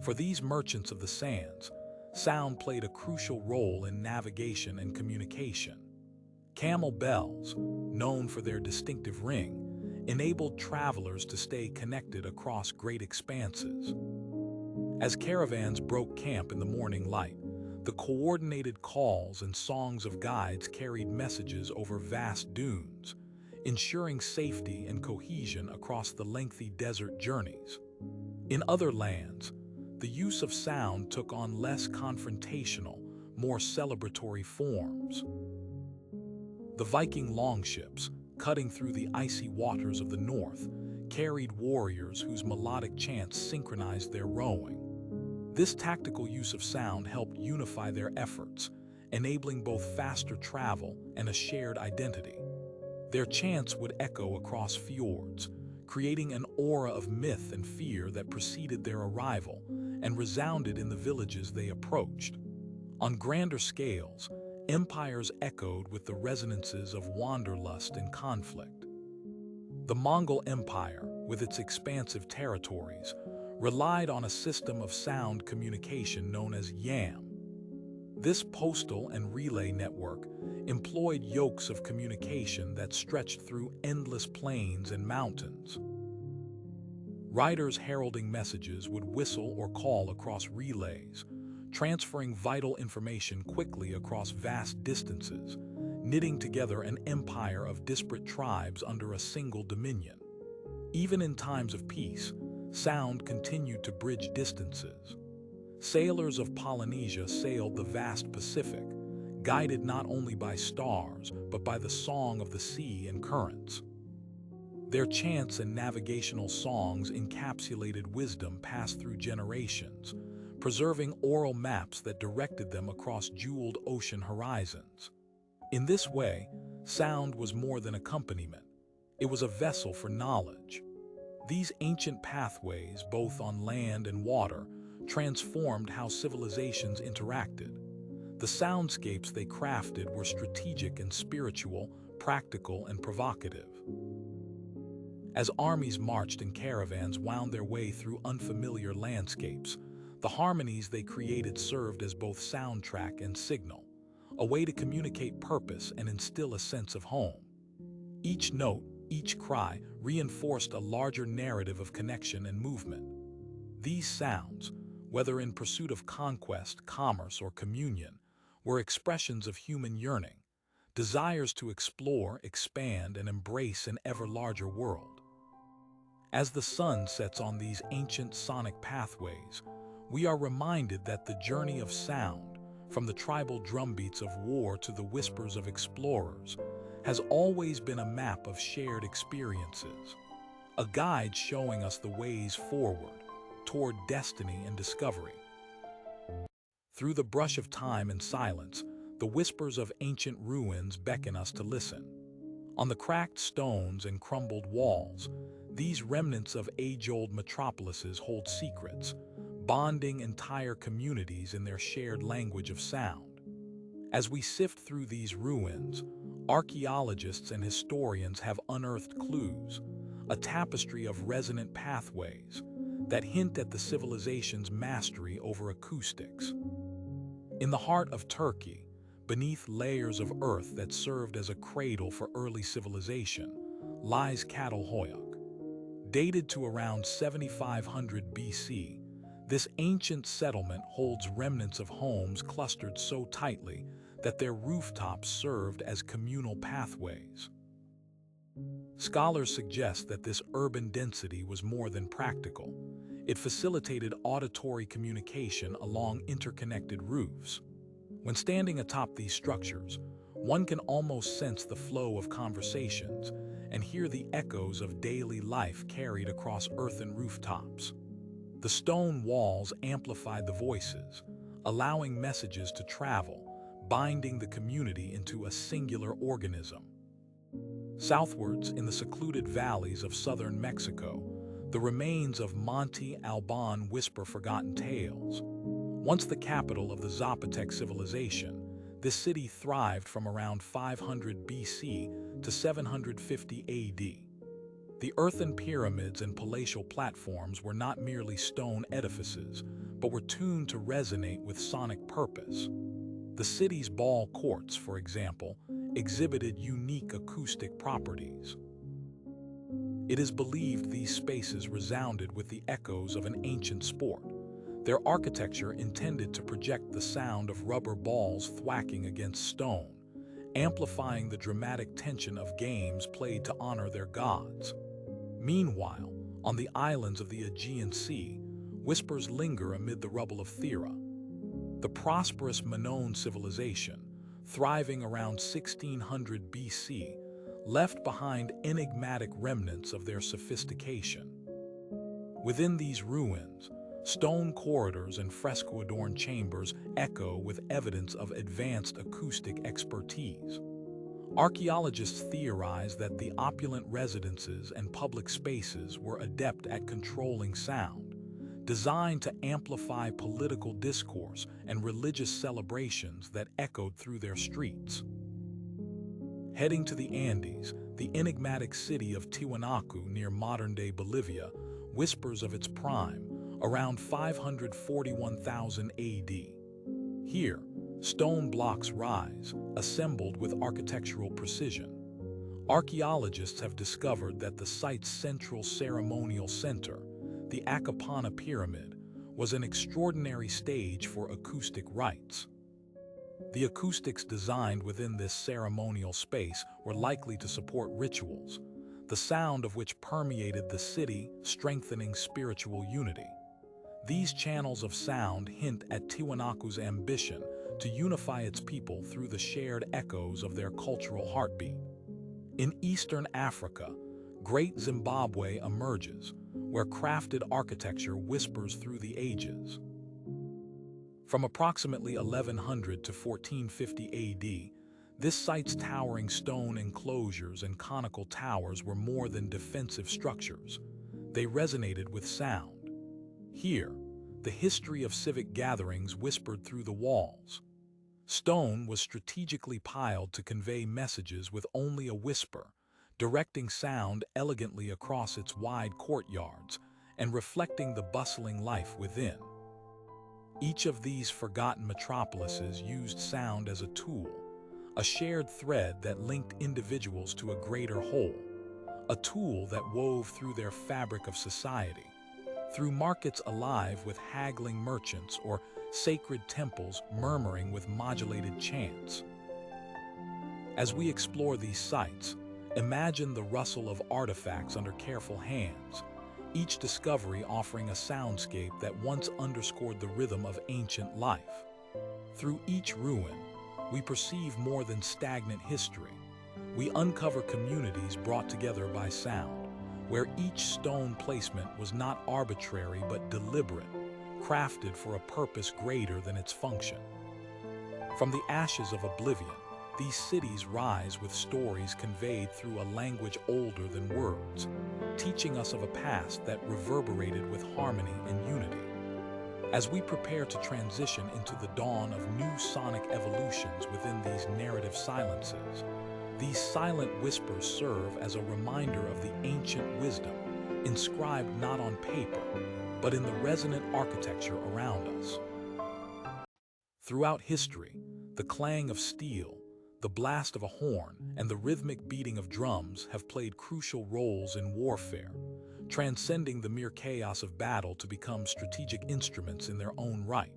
For these merchants of the sands, sound played a crucial role in navigation and communication. Camel bells, known for their distinctive ring, enabled travelers to stay connected across great expanses. As caravans broke camp in the morning light, the coordinated calls and songs of guides carried messages over vast dunes, ensuring safety and cohesion across the lengthy desert journeys. In other lands, the use of sound took on less confrontational, more celebratory forms. The Viking longships, cutting through the icy waters of the north, carried warriors whose melodic chants synchronized their rowing. This tactical use of sound helped unify their efforts, enabling both faster travel and a shared identity. Their chants would echo across fjords, creating an aura of myth and fear that preceded their arrival and resounded in the villages they approached. On grander scales, empires echoed with the resonances of wanderlust and conflict. The Mongol Empire, with its expansive territories, relied on a system of sound communication known as yam. This postal and relay network employed yokes of communication that stretched through endless plains and mountains. Riders heralding messages would whistle or call across relays, transferring vital information quickly across vast distances, knitting together an empire of disparate tribes under a single dominion. Even in times of peace, sound continued to bridge distances. Sailors of Polynesia sailed the vast Pacific, guided not only by stars, but by the song of the sea and currents. Their chants and navigational songs encapsulated wisdom passed through generations, preserving oral maps that directed them across jeweled ocean horizons. In this way, sound was more than accompaniment. It was a vessel for knowledge. These ancient pathways, both on land and water, transformed how civilizations interacted. The soundscapes they crafted were strategic and spiritual, practical and provocative. As armies marched and caravans wound their way through unfamiliar landscapes, the harmonies they created served as both soundtrack and signal, a way to communicate purpose and instill a sense of home. Each note, each cry, reinforced a larger narrative of connection and movement. These sounds, whether in pursuit of conquest, commerce, or communion, were expressions of human yearning, desires to explore, expand, and embrace an ever larger world. As the sun sets on these ancient sonic pathways, we are reminded that the journey of sound, from the tribal drumbeats of war to the whispers of explorers, has always been a map of shared experiences, a guide showing us the ways forward, toward destiny and discovery. Through the brush of time and silence, the whispers of ancient ruins beckon us to listen. On the cracked stones and crumbled walls, these remnants of age-old metropolises hold secrets, bonding entire communities in their shared language of sound. As we sift through these ruins, archaeologists and historians have unearthed clues, a tapestry of resonant pathways that hint at the civilization's mastery over acoustics. In the heart of Turkey, beneath layers of earth that served as a cradle for early civilization, lies Catalhoyuk. Dated to around 7500 BC, this ancient settlement holds remnants of homes clustered so tightly that their rooftops served as communal pathways. Scholars suggest that this urban density was more than practical. It facilitated auditory communication along interconnected roofs. When standing atop these structures, one can almost sense the flow of conversations and hear the echoes of daily life carried across earthen rooftops. The stone walls amplified the voices, allowing messages to travel, binding the community into a singular organism. Southwards, in the secluded valleys of southern Mexico, the remains of Monte Alban whisper forgotten tales. Once the capital of the Zapotec civilization, this city thrived from around 500 BC to 750 AD. The earthen pyramids and palatial platforms were not merely stone edifices, but were tuned to resonate with sonic purpose. The city's ball courts, for example, exhibited unique acoustic properties. It is believed these spaces resounded with the echoes of an ancient sport, their architecture intended to project the sound of rubber balls thwacking against stone, amplifying the dramatic tension of games played to honor their gods. Meanwhile, on the islands of the Aegean Sea, whispers linger amid the rubble of Thera. The prosperous Minoan civilization, thriving around 1600 BC, left behind enigmatic remnants of their sophistication. Within these ruins, stone corridors and fresco-adorned chambers echo with evidence of advanced acoustic expertise. Archaeologists theorize that the opulent residences and public spaces were adept at controlling sound, designed to amplify political discourse and religious celebrations that echoed through their streets. Heading to the Andes, the enigmatic city of Tiwanaku near modern-day Bolivia whispers of its prime, around 541,000 AD. Here, stone blocks rise, assembled with architectural precision. Archaeologists have discovered that the site's central ceremonial center, the Acapana Pyramid, was an extraordinary stage for acoustic rites. The acoustics designed within this ceremonial space were likely to support rituals, the sound of which permeated the city, strengthening spiritual unity. These channels of sound hint at Tiwanaku's ambition to unify its people through the shared echoes of their cultural heartbeat. In Eastern Africa, Great Zimbabwe emerges, where crafted architecture whispers through the ages. From approximately 1100 to 1450 AD, this site's towering stone enclosures and conical towers were more than defensive structures. They resonated with sound. Here, the history of civic gatherings whispered through the walls. Stone was strategically piled to convey messages with only a whisper, directing sound elegantly across its wide courtyards and reflecting the bustling life within. Each of these forgotten metropolises used sound as a tool, a shared thread that linked individuals to a greater whole, a tool that wove through their fabric of society. Through markets alive with haggling merchants or sacred temples murmuring with modulated chants. As we explore these sites, imagine the rustle of artifacts under careful hands, each discovery offering a soundscape that once underscored the rhythm of ancient life. Through each ruin, we perceive more than stagnant history. We uncover communities brought together by sound, where each stone placement was not arbitrary but deliberate, crafted for a purpose greater than its function. From the ashes of oblivion, these cities rise with stories conveyed through a language older than words, teaching us of a past that reverberated with harmony and unity. As we prepare to transition into the dawn of new sonic evolutions within these narrative silences, these silent whispers serve as a reminder of the ancient wisdom, inscribed not on paper, but in the resonant architecture around us. Throughout history, the clang of steel, the blast of a horn, and the rhythmic beating of drums have played crucial roles in warfare, transcending the mere chaos of battle to become strategic instruments in their own right.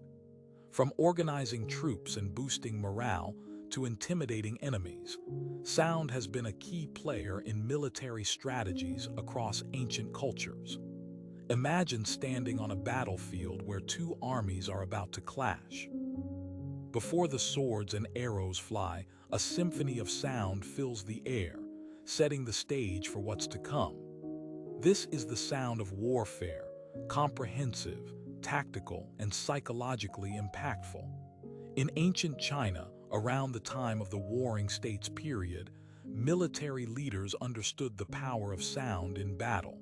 From organizing troops and boosting morale to intimidating enemies. Sound has been a key player in military strategies across ancient cultures. Imagine standing on a battlefield where two armies are about to clash. Before the swords and arrows fly, a symphony of sound fills the air, setting the stage for what's to come. This is the sound of warfare, comprehensive, tactical, and psychologically impactful. In ancient China, around the time of the Warring States period, military leaders understood the power of sound in battle.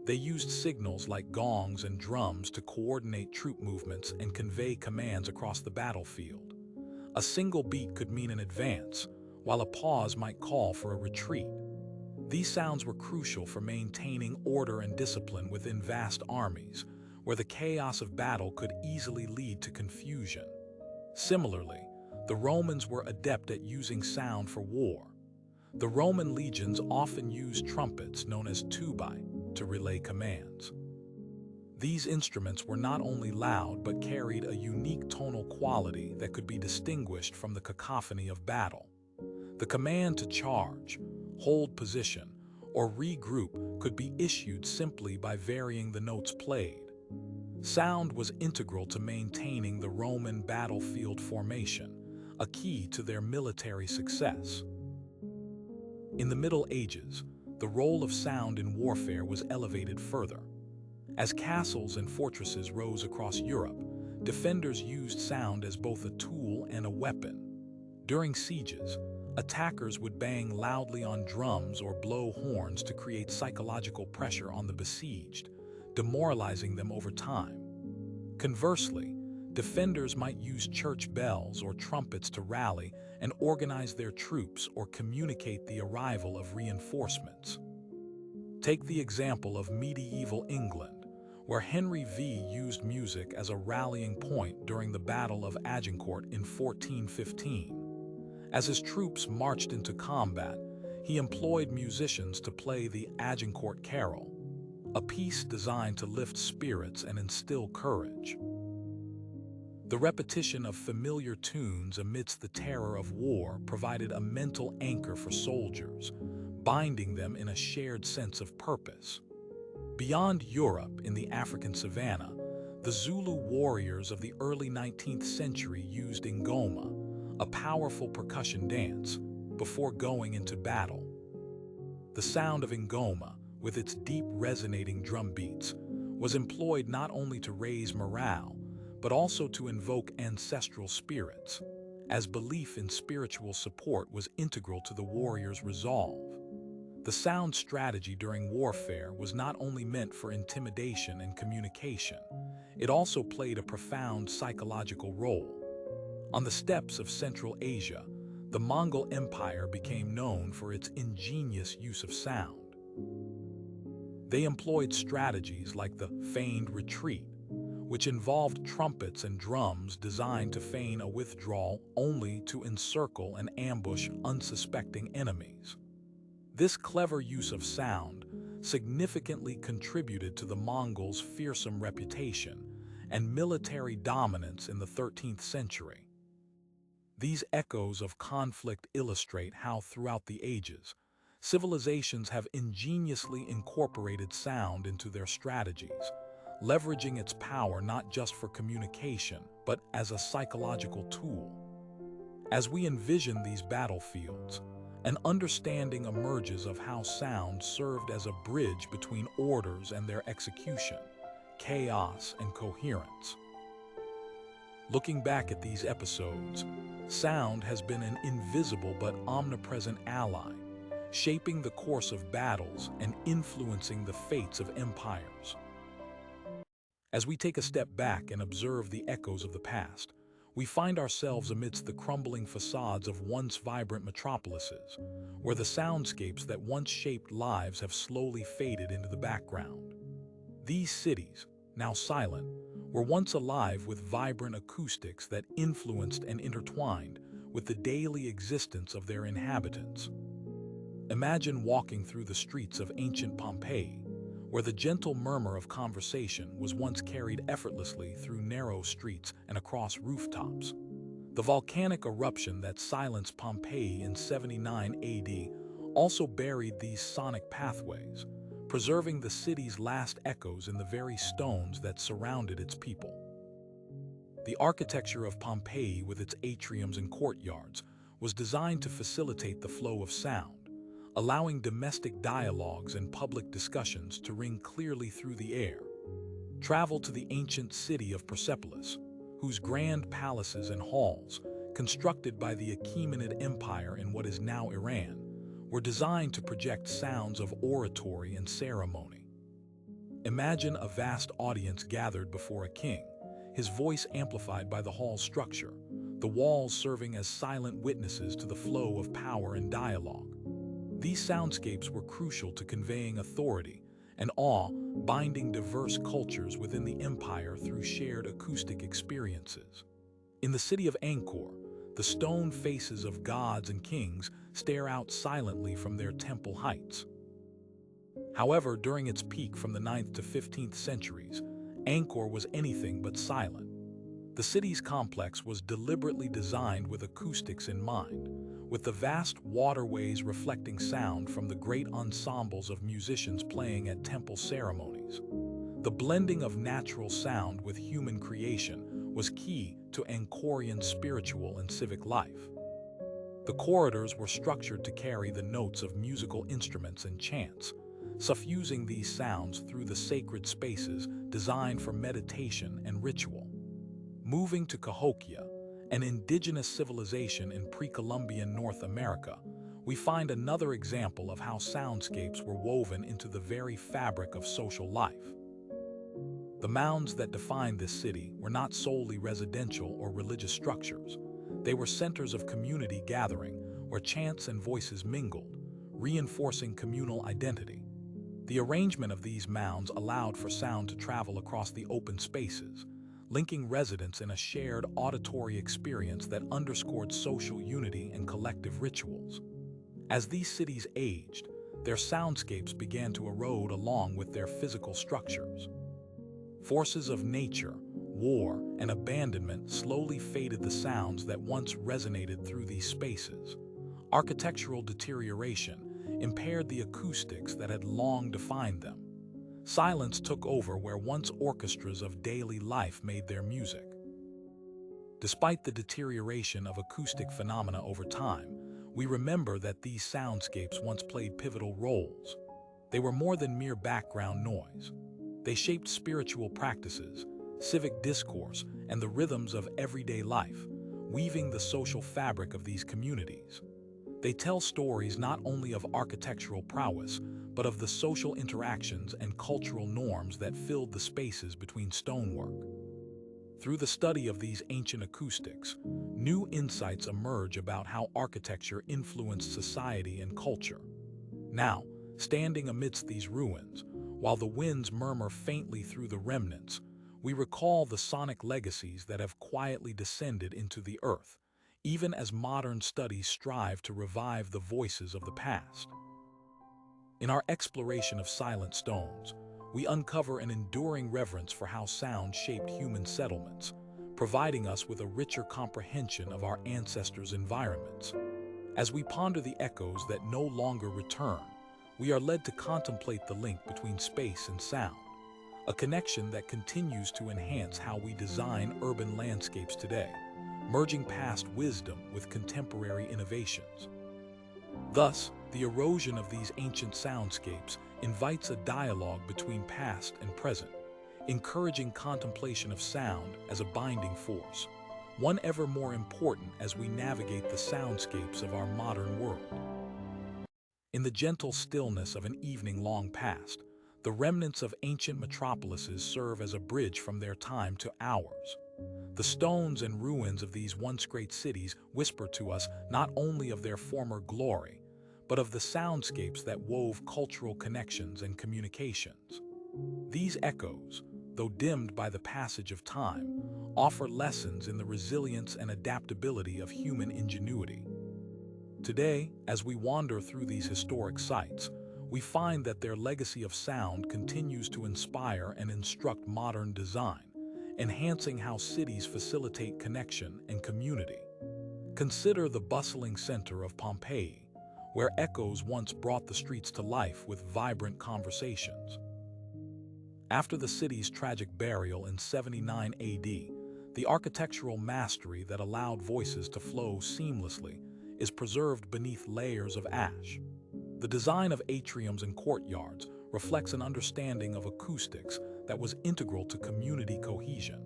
They used signals like gongs and drums to coordinate troop movements and convey commands across the battlefield. A single beat could mean an advance, while a pause might call for a retreat. These sounds were crucial for maintaining order and discipline within vast armies, where the chaos of battle could easily lead to confusion. Similarly, the Romans were adept at using sound for war. The Roman legions often used trumpets known as tubae to relay commands. These instruments were not only loud but carried a unique tonal quality that could be distinguished from the cacophony of battle. The command to charge, hold position, or regroup could be issued simply by varying the notes played. Sound was integral to maintaining the Roman battlefield formation, a key to their military success. In the Middle Ages, the role of sound in warfare was elevated further. As castles and fortresses rose across Europe, defenders used sound as both a tool and a weapon. During sieges, attackers would bang loudly on drums or blow horns to create psychological pressure on the besieged, demoralizing them over time. Conversely, defenders might use church bells or trumpets to rally and organize their troops or communicate the arrival of reinforcements. Take the example of medieval England, where Henry V used music as a rallying point during the Battle of Agincourt in 1415. As his troops marched into combat, he employed musicians to play the Agincourt Carol, a piece designed to lift spirits and instill courage. The repetition of familiar tunes amidst the terror of war provided a mental anchor for soldiers, binding them in a shared sense of purpose. Beyond Europe, in the African savanna, the Zulu warriors of the early 19th century used ngoma, a powerful percussion dance, before going into battle. The sound of ngoma, with its deep resonating drum beats, was employed not only to raise morale, but also to invoke ancestral spirits, as belief in spiritual support was integral to the warrior's resolve. The sound strategy during warfare was not only meant for intimidation and communication, it also played a profound psychological role. On the steppes of Central Asia, the Mongol Empire became known for its ingenious use of sound. They employed strategies like the feigned retreat, which involved trumpets and drums designed to feign a withdrawal only to encircle and ambush unsuspecting enemies. This clever use of sound significantly contributed to the Mongols' fearsome reputation and military dominance in the 13th century. These echoes of conflict illustrate how, throughout the ages, civilizations have ingeniously incorporated sound into their strategies, leveraging its power not just for communication, but as a psychological tool. As we envision these battlefields, an understanding emerges of how sound served as a bridge between orders and their execution, chaos and coherence. Looking back at these episodes, sound has been an invisible but omnipresent ally, shaping the course of battles and influencing the fates of empires. As we take a step back and observe the echoes of the past, we find ourselves amidst the crumbling facades of once vibrant metropolises, where the soundscapes that once shaped lives have slowly faded into the background. These cities, now silent, were once alive with vibrant acoustics that influenced and intertwined with the daily existence of their inhabitants. Imagine walking through the streets of ancient Pompeii, where the gentle murmur of conversation was once carried effortlessly through narrow streets and across rooftops. The volcanic eruption that silenced Pompeii in 79 AD also buried these sonic pathways, preserving the city's last echoes in the very stones that surrounded its people. The architecture of Pompeii, with its atriums and courtyards, was designed to facilitate the flow of sound, allowing domestic dialogues and public discussions to ring clearly through the air. Travel to the ancient city of Persepolis, whose grand palaces and halls, constructed by the Achaemenid Empire in what is now Iran, were designed to project sounds of oratory and ceremony. Imagine a vast audience gathered before a king, his voice amplified by the hall's structure, the walls serving as silent witnesses to the flow of power and dialogue. These soundscapes were crucial to conveying authority and awe, binding diverse cultures within the empire through shared acoustic experiences. In the city of Angkor, the stone faces of gods and kings stare out silently from their temple heights. However, during its peak from the 9th to 15th centuries, Angkor was anything but silent. The city's complex was deliberately designed with acoustics in mind, with the vast waterways reflecting sound from the great ensembles of musicians playing at temple ceremonies. The blending of natural sound with human creation was key to Angkorian spiritual and civic life. The corridors were structured to carry the notes of musical instruments and chants, suffusing these sounds through the sacred spaces designed for meditation and ritual. Moving to Cahokia, an indigenous civilization in pre-Columbian North America, we find another example of how soundscapes were woven into the very fabric of social life. The mounds that defined this city were not solely residential or religious structures. They were centers of community gathering where chants and voices mingled, reinforcing communal identity. The arrangement of these mounds allowed for sound to travel across the open spaces, linking residents in a shared auditory experience that underscored social unity and collective rituals. As these cities aged, their soundscapes began to erode along with their physical structures. Forces of nature, war, and abandonment slowly faded the sounds that once resonated through these spaces. Architectural deterioration impaired the acoustics that had long defined them. Silence took over where once orchestras of daily life made their music. Despite the deterioration of acoustic phenomena over time, we remember that these soundscapes once played pivotal roles. They were more than mere background noise. They shaped spiritual practices, civic discourse, and the rhythms of everyday life, weaving the social fabric of these communities. They tell stories not only of architectural prowess, but of the social interactions and cultural norms that filled the spaces between stonework. Through the study of these ancient acoustics, new insights emerge about how architecture influenced society and culture. Now, standing amidst these ruins, while the winds murmur faintly through the remnants, we recall the sonic legacies that have quietly descended into the earth, even as modern studies strive to revive the voices of the past. In our exploration of silent stones, we uncover an enduring reverence for how sound shaped human settlements, providing us with a richer comprehension of our ancestors' environments. As we ponder the echoes that no longer return, we are led to contemplate the link between space and sound, a connection that continues to enhance how we design urban landscapes today, merging past wisdom with contemporary innovations. Thus, the erosion of these ancient soundscapes invites a dialogue between past and present, encouraging contemplation of sound as a binding force, one ever more important as we navigate the soundscapes of our modern world. In the gentle stillness of an evening long past, the remnants of ancient metropolises serve as a bridge from their time to ours. The stones and ruins of these once great cities whisper to us not only of their former glory, but of the soundscapes that wove cultural connections and communications. These echoes, though dimmed by the passage of time, offer lessons in the resilience and adaptability of human ingenuity. Today, as we wander through these historic sites, we find that their legacy of sound continues to inspire and instruct modern design, enhancing how cities facilitate connection and community. Consider the bustling center of Pompeii, where echoes once brought the streets to life with vibrant conversations. After the city's tragic burial in 79 AD, the architectural mastery that allowed voices to flow seamlessly is preserved beneath layers of ash. The design of atriums and courtyards reflects an understanding of acoustics that was integral to community cohesion.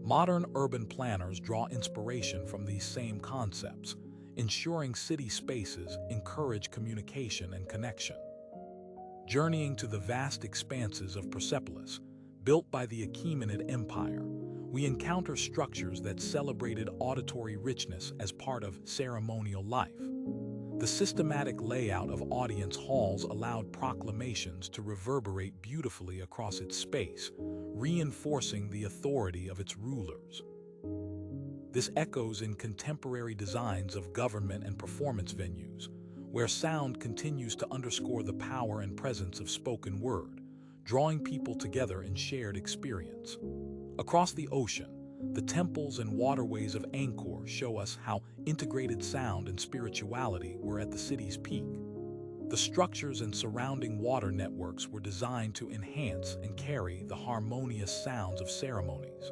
Modern urban planners draw inspiration from these same concepts, ensuring city spaces encourage communication and connection. Journeying to the vast expanses of Persepolis, built by the Achaemenid Empire, we encounter structures that celebrated auditory richness as part of ceremonial life. The systematic layout of audience halls allowed proclamations to reverberate beautifully across its space, reinforcing the authority of its rulers. This echoes in contemporary designs of government and performance venues, where sound continues to underscore the power and presence of spoken word, drawing people together in shared experience. Across the ocean, the temples and waterways of Angkor show us how integrated sound and spirituality were at the city's peak. The structures and surrounding water networks were designed to enhance and carry the harmonious sounds of ceremonies.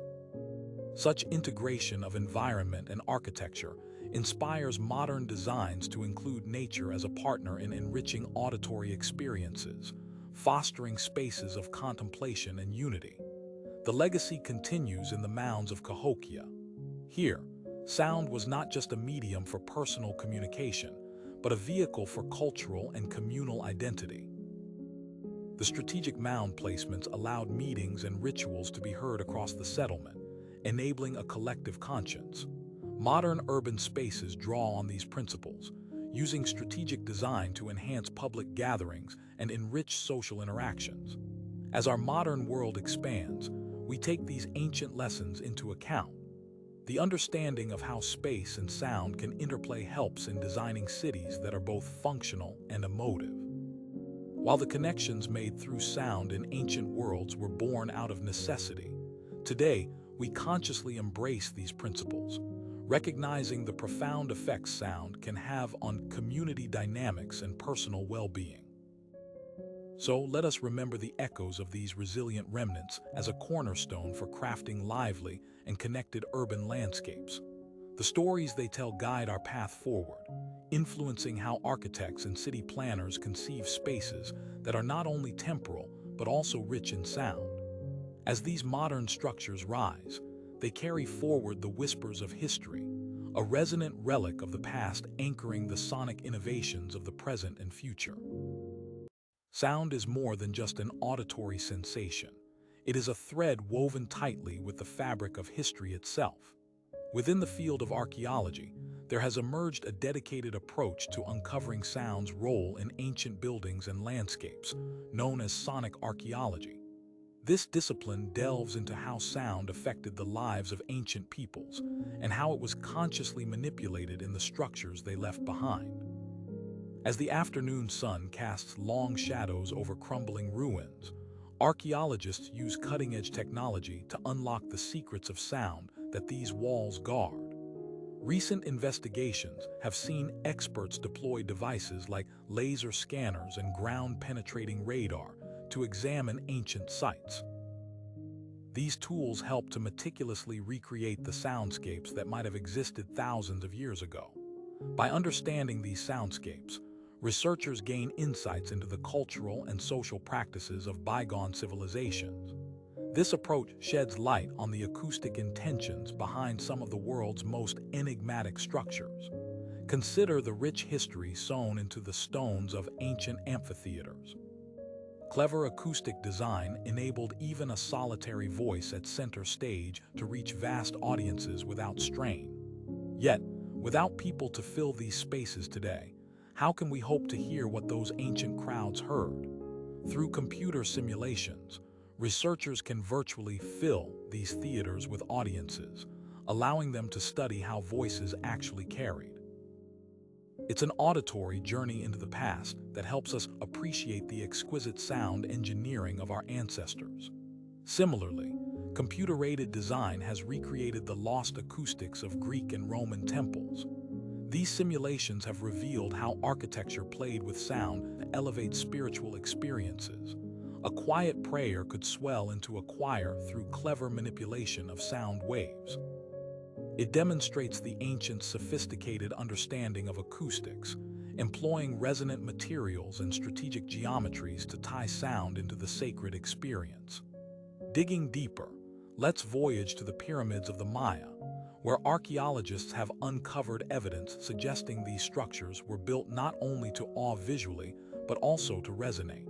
Such integration of environment and architecture inspires modern designs to include nature as a partner in enriching auditory experiences, fostering spaces of contemplation and unity. The legacy continues in the mounds of Cahokia. Here, sound was not just a medium for personal communication, but a vehicle for cultural and communal identity. The strategic mound placements allowed meetings and rituals to be heard across the settlement, enabling a collective conscience. Modern urban spaces draw on these principles, using strategic design to enhance public gatherings and enrich social interactions. As our modern world expands, we take these ancient lessons into account. The understanding of how space and sound can interplay helps in designing cities that are both functional and emotive. While the connections made through sound in ancient worlds were born out of necessity, today we consciously embrace these principles, recognizing the profound effects sound can have on community dynamics and personal well-being. So let us remember the echoes of these resilient remnants as a cornerstone for crafting lively and connected urban landscapes. The stories they tell guide our path forward, influencing how architects and city planners conceive spaces that are not only temporal but also rich in sound. As these modern structures rise, they carry forward the whispers of history, a resonant relic of the past anchoring the sonic innovations of the present and future. Sound is more than just an auditory sensation. It is a thread woven tightly with the fabric of history itself. Within the field of archaeology, there has emerged a dedicated approach to uncovering sound's role in ancient buildings and landscapes, known as sonic archaeology. This discipline delves into how sound affected the lives of ancient peoples and how it was consciously manipulated in the structures they left behind. As the afternoon sun casts long shadows over crumbling ruins, archaeologists use cutting-edge technology to unlock the secrets of sound that these walls guard. Recent investigations have seen experts deploy devices like laser scanners and ground-penetrating radar to examine ancient sites. These tools help to meticulously recreate the soundscapes that might have existed thousands of years ago. By understanding these soundscapes, researchers gain insights into the cultural and social practices of bygone civilizations. This approach sheds light on the acoustic intentions behind some of the world's most enigmatic structures. Consider the rich history sewn into the stones of ancient amphitheaters. Clever acoustic design enabled even a solitary voice at center stage to reach vast audiences without strain. Yet, without people to fill these spaces today, how can we hope to hear what those ancient crowds heard? Through computer simulations, researchers can virtually fill these theaters with audiences, allowing them to study how voices actually carried. It's an auditory journey into the past that helps us appreciate the exquisite sound engineering of our ancestors. Similarly, Computer-aided design has recreated the lost acoustics of Greek and Roman temples. These simulations have revealed how architecture played with sound to elevate spiritual experiences. A quiet prayer could swell into a choir through clever manipulation of sound waves. It demonstrates the ancient, sophisticated understanding of acoustics, employing resonant materials and strategic geometries to tie sound into the sacred experience. Digging deeper, let's voyage to the pyramids of the Maya, where archaeologists have uncovered evidence suggesting these structures were built not only to awe visually, but also to resonate.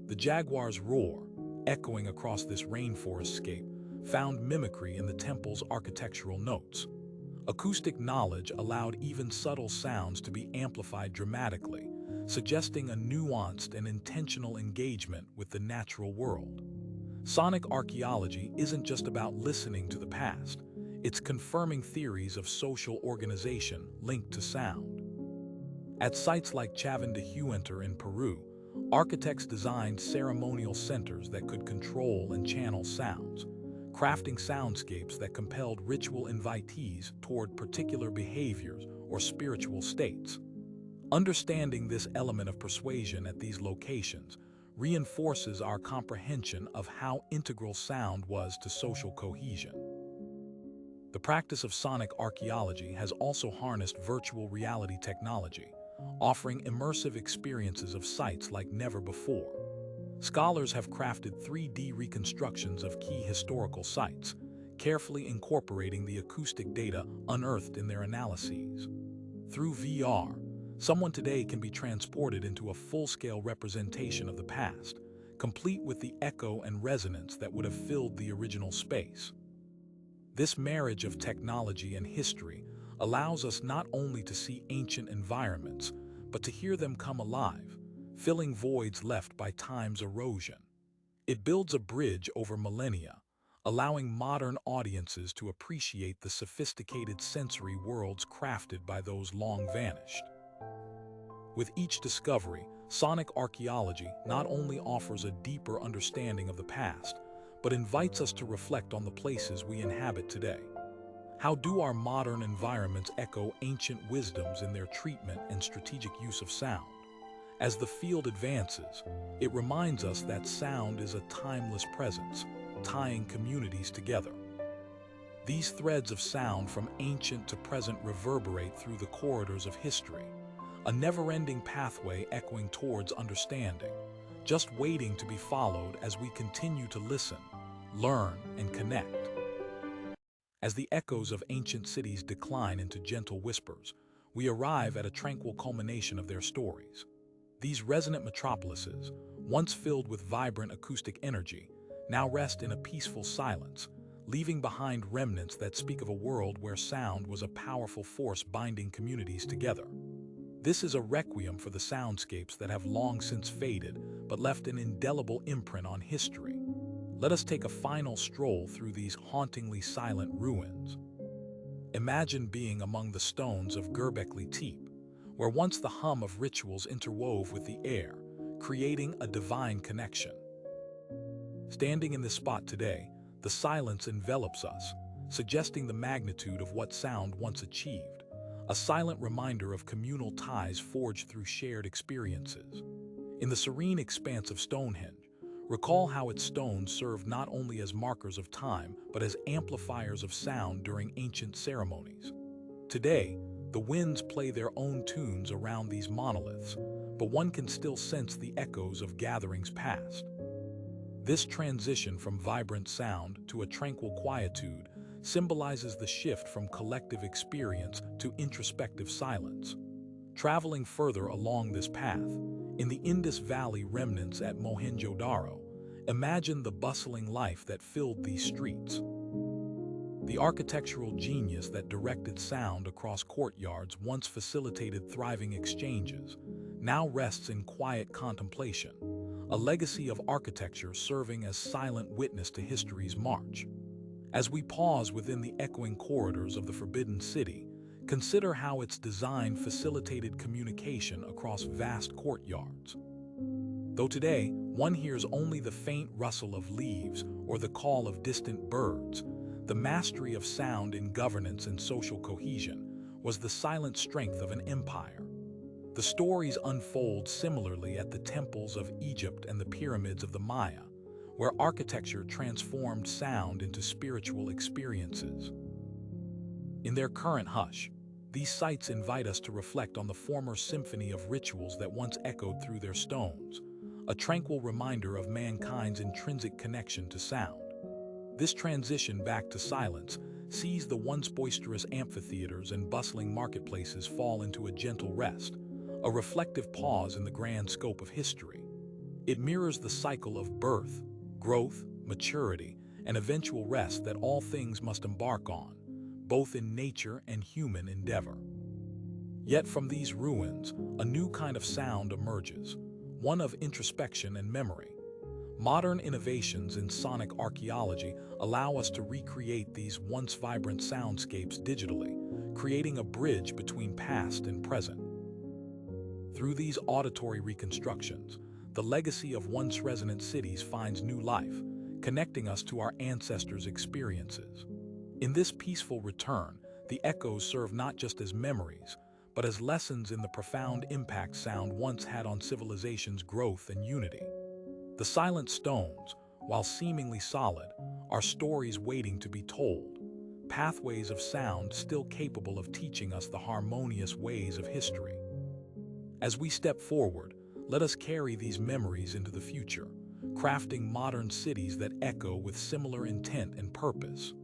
The jaguar's roar, echoing across this rainforest scape, found mimicry in the temple's architectural notes. Acoustic knowledge allowed even subtle sounds to be amplified dramatically, suggesting a nuanced and intentional engagement with the natural world. Sonic archaeology isn't just about listening to the past, it's confirming theories of social organization linked to sound. At sites like Chavín de Huántar in Peru, architects designed ceremonial centers that could control and channel sounds, crafting soundscapes that compelled ritual invitees toward particular behaviors or spiritual states. Understanding this element of persuasion at these locations reinforces our comprehension of how integral sound was to social cohesion. The practice of sonic archaeology has also harnessed virtual reality technology, offering immersive experiences of sites like never before. Scholars have crafted 3D reconstructions of key historical sites, carefully incorporating the acoustic data unearthed in their analyses. Through VR, someone today can be transported into a full-scale representation of the past, complete with the echo and resonance that would have filled the original space. This marriage of technology and history allows us not only to see ancient environments, but to hear them come alive, filling voids left by time's erosion. It builds a bridge over millennia, allowing modern audiences to appreciate the sophisticated sensory worlds crafted by those long vanished. With each discovery, sonic archaeology not only offers a deeper understanding of the past, but invites us to reflect on the places we inhabit today. How do our modern environments echo ancient wisdoms in their treatment and strategic use of sound? As the field advances, it reminds us that sound is a timeless presence, tying communities together. These threads of sound from ancient to present reverberate through the corridors of history, a never-ending pathway echoing towards understanding, just waiting to be followed as we continue to listen, learn, and connect. As the echoes of ancient cities decline into gentle whispers, we arrive at a tranquil culmination of their stories. These resonant metropolises, once filled with vibrant acoustic energy, now rest in a peaceful silence, leaving behind remnants that speak of a world where sound was a powerful force binding communities together. This is a requiem for the soundscapes that have long since faded, but left an indelible imprint on history. Let us take a final stroll through these hauntingly silent ruins. Imagine being among the stones of Göbekli Tepe, where once the hum of rituals interwove with the air, creating a divine connection. Standing in this spot today, the silence envelops us, suggesting the magnitude of what sound once achieved, a silent reminder of communal ties forged through shared experiences. In the serene expanse of Stonehenge, recall how its stones served not only as markers of time, but as amplifiers of sound during ancient ceremonies. Today, the winds play their own tunes around these monoliths, but one can still sense the echoes of gatherings past. This transition from vibrant sound to a tranquil quietude symbolizes the shift from collective experience to introspective silence. Traveling further along this path, in the Indus Valley remnants at Mohenjo-Daro, imagine the bustling life that filled these streets. The architectural genius that directed sound across courtyards once facilitated thriving exchanges, now rests in quiet contemplation, a legacy of architecture serving as silent witness to history's march. As we pause within the echoing corridors of the Forbidden City, consider how its design facilitated communication across vast courtyards. Though today, one hears only the faint rustle of leaves or the call of distant birds, the mastery of sound in governance and social cohesion was the silent strength of an empire. The stories unfold similarly at the temples of Egypt and the pyramids of the Maya, where architecture transformed sound into spiritual experiences. In their current hush, these sites invite us to reflect on the former symphony of rituals that once echoed through their stones, a tranquil reminder of mankind's intrinsic connection to sound. This transition back to silence sees the once boisterous amphitheaters and bustling marketplaces fall into a gentle rest, a reflective pause in the grand scope of history. It mirrors the cycle of birth, growth, maturity, and eventual rest that all things must embark on, both in nature and human endeavor. Yet from these ruins, a new kind of sound emerges, one of introspection and memory. Modern innovations in sonic archaeology allow us to recreate these once vibrant soundscapes digitally, creating a bridge between past and present. Through these auditory reconstructions, the legacy of once resonant cities finds new life, connecting us to our ancestors' experiences. In this peaceful return, the echoes serve not just as memories, but as lessons in the profound impact sound once had on civilization's growth and unity. The silent stones, while seemingly solid, are stories waiting to be told, pathways of sound still capable of teaching us the harmonious ways of history. As we step forward, let us carry these memories into the future, crafting modern cities that echo with similar intent and purpose.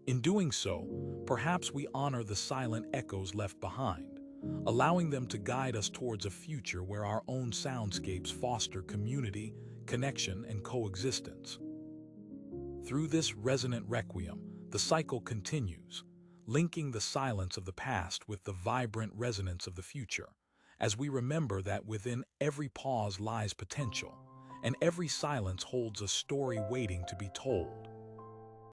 In doing so, perhaps we honor the silent echoes left behind, allowing them to guide us towards a future where our own soundscapes foster community, connection, and coexistence. Through this resonant requiem, the cycle continues, linking the silence of the past with the vibrant resonance of the future, as we remember that within every pause lies potential, and every silence holds a story waiting to be told.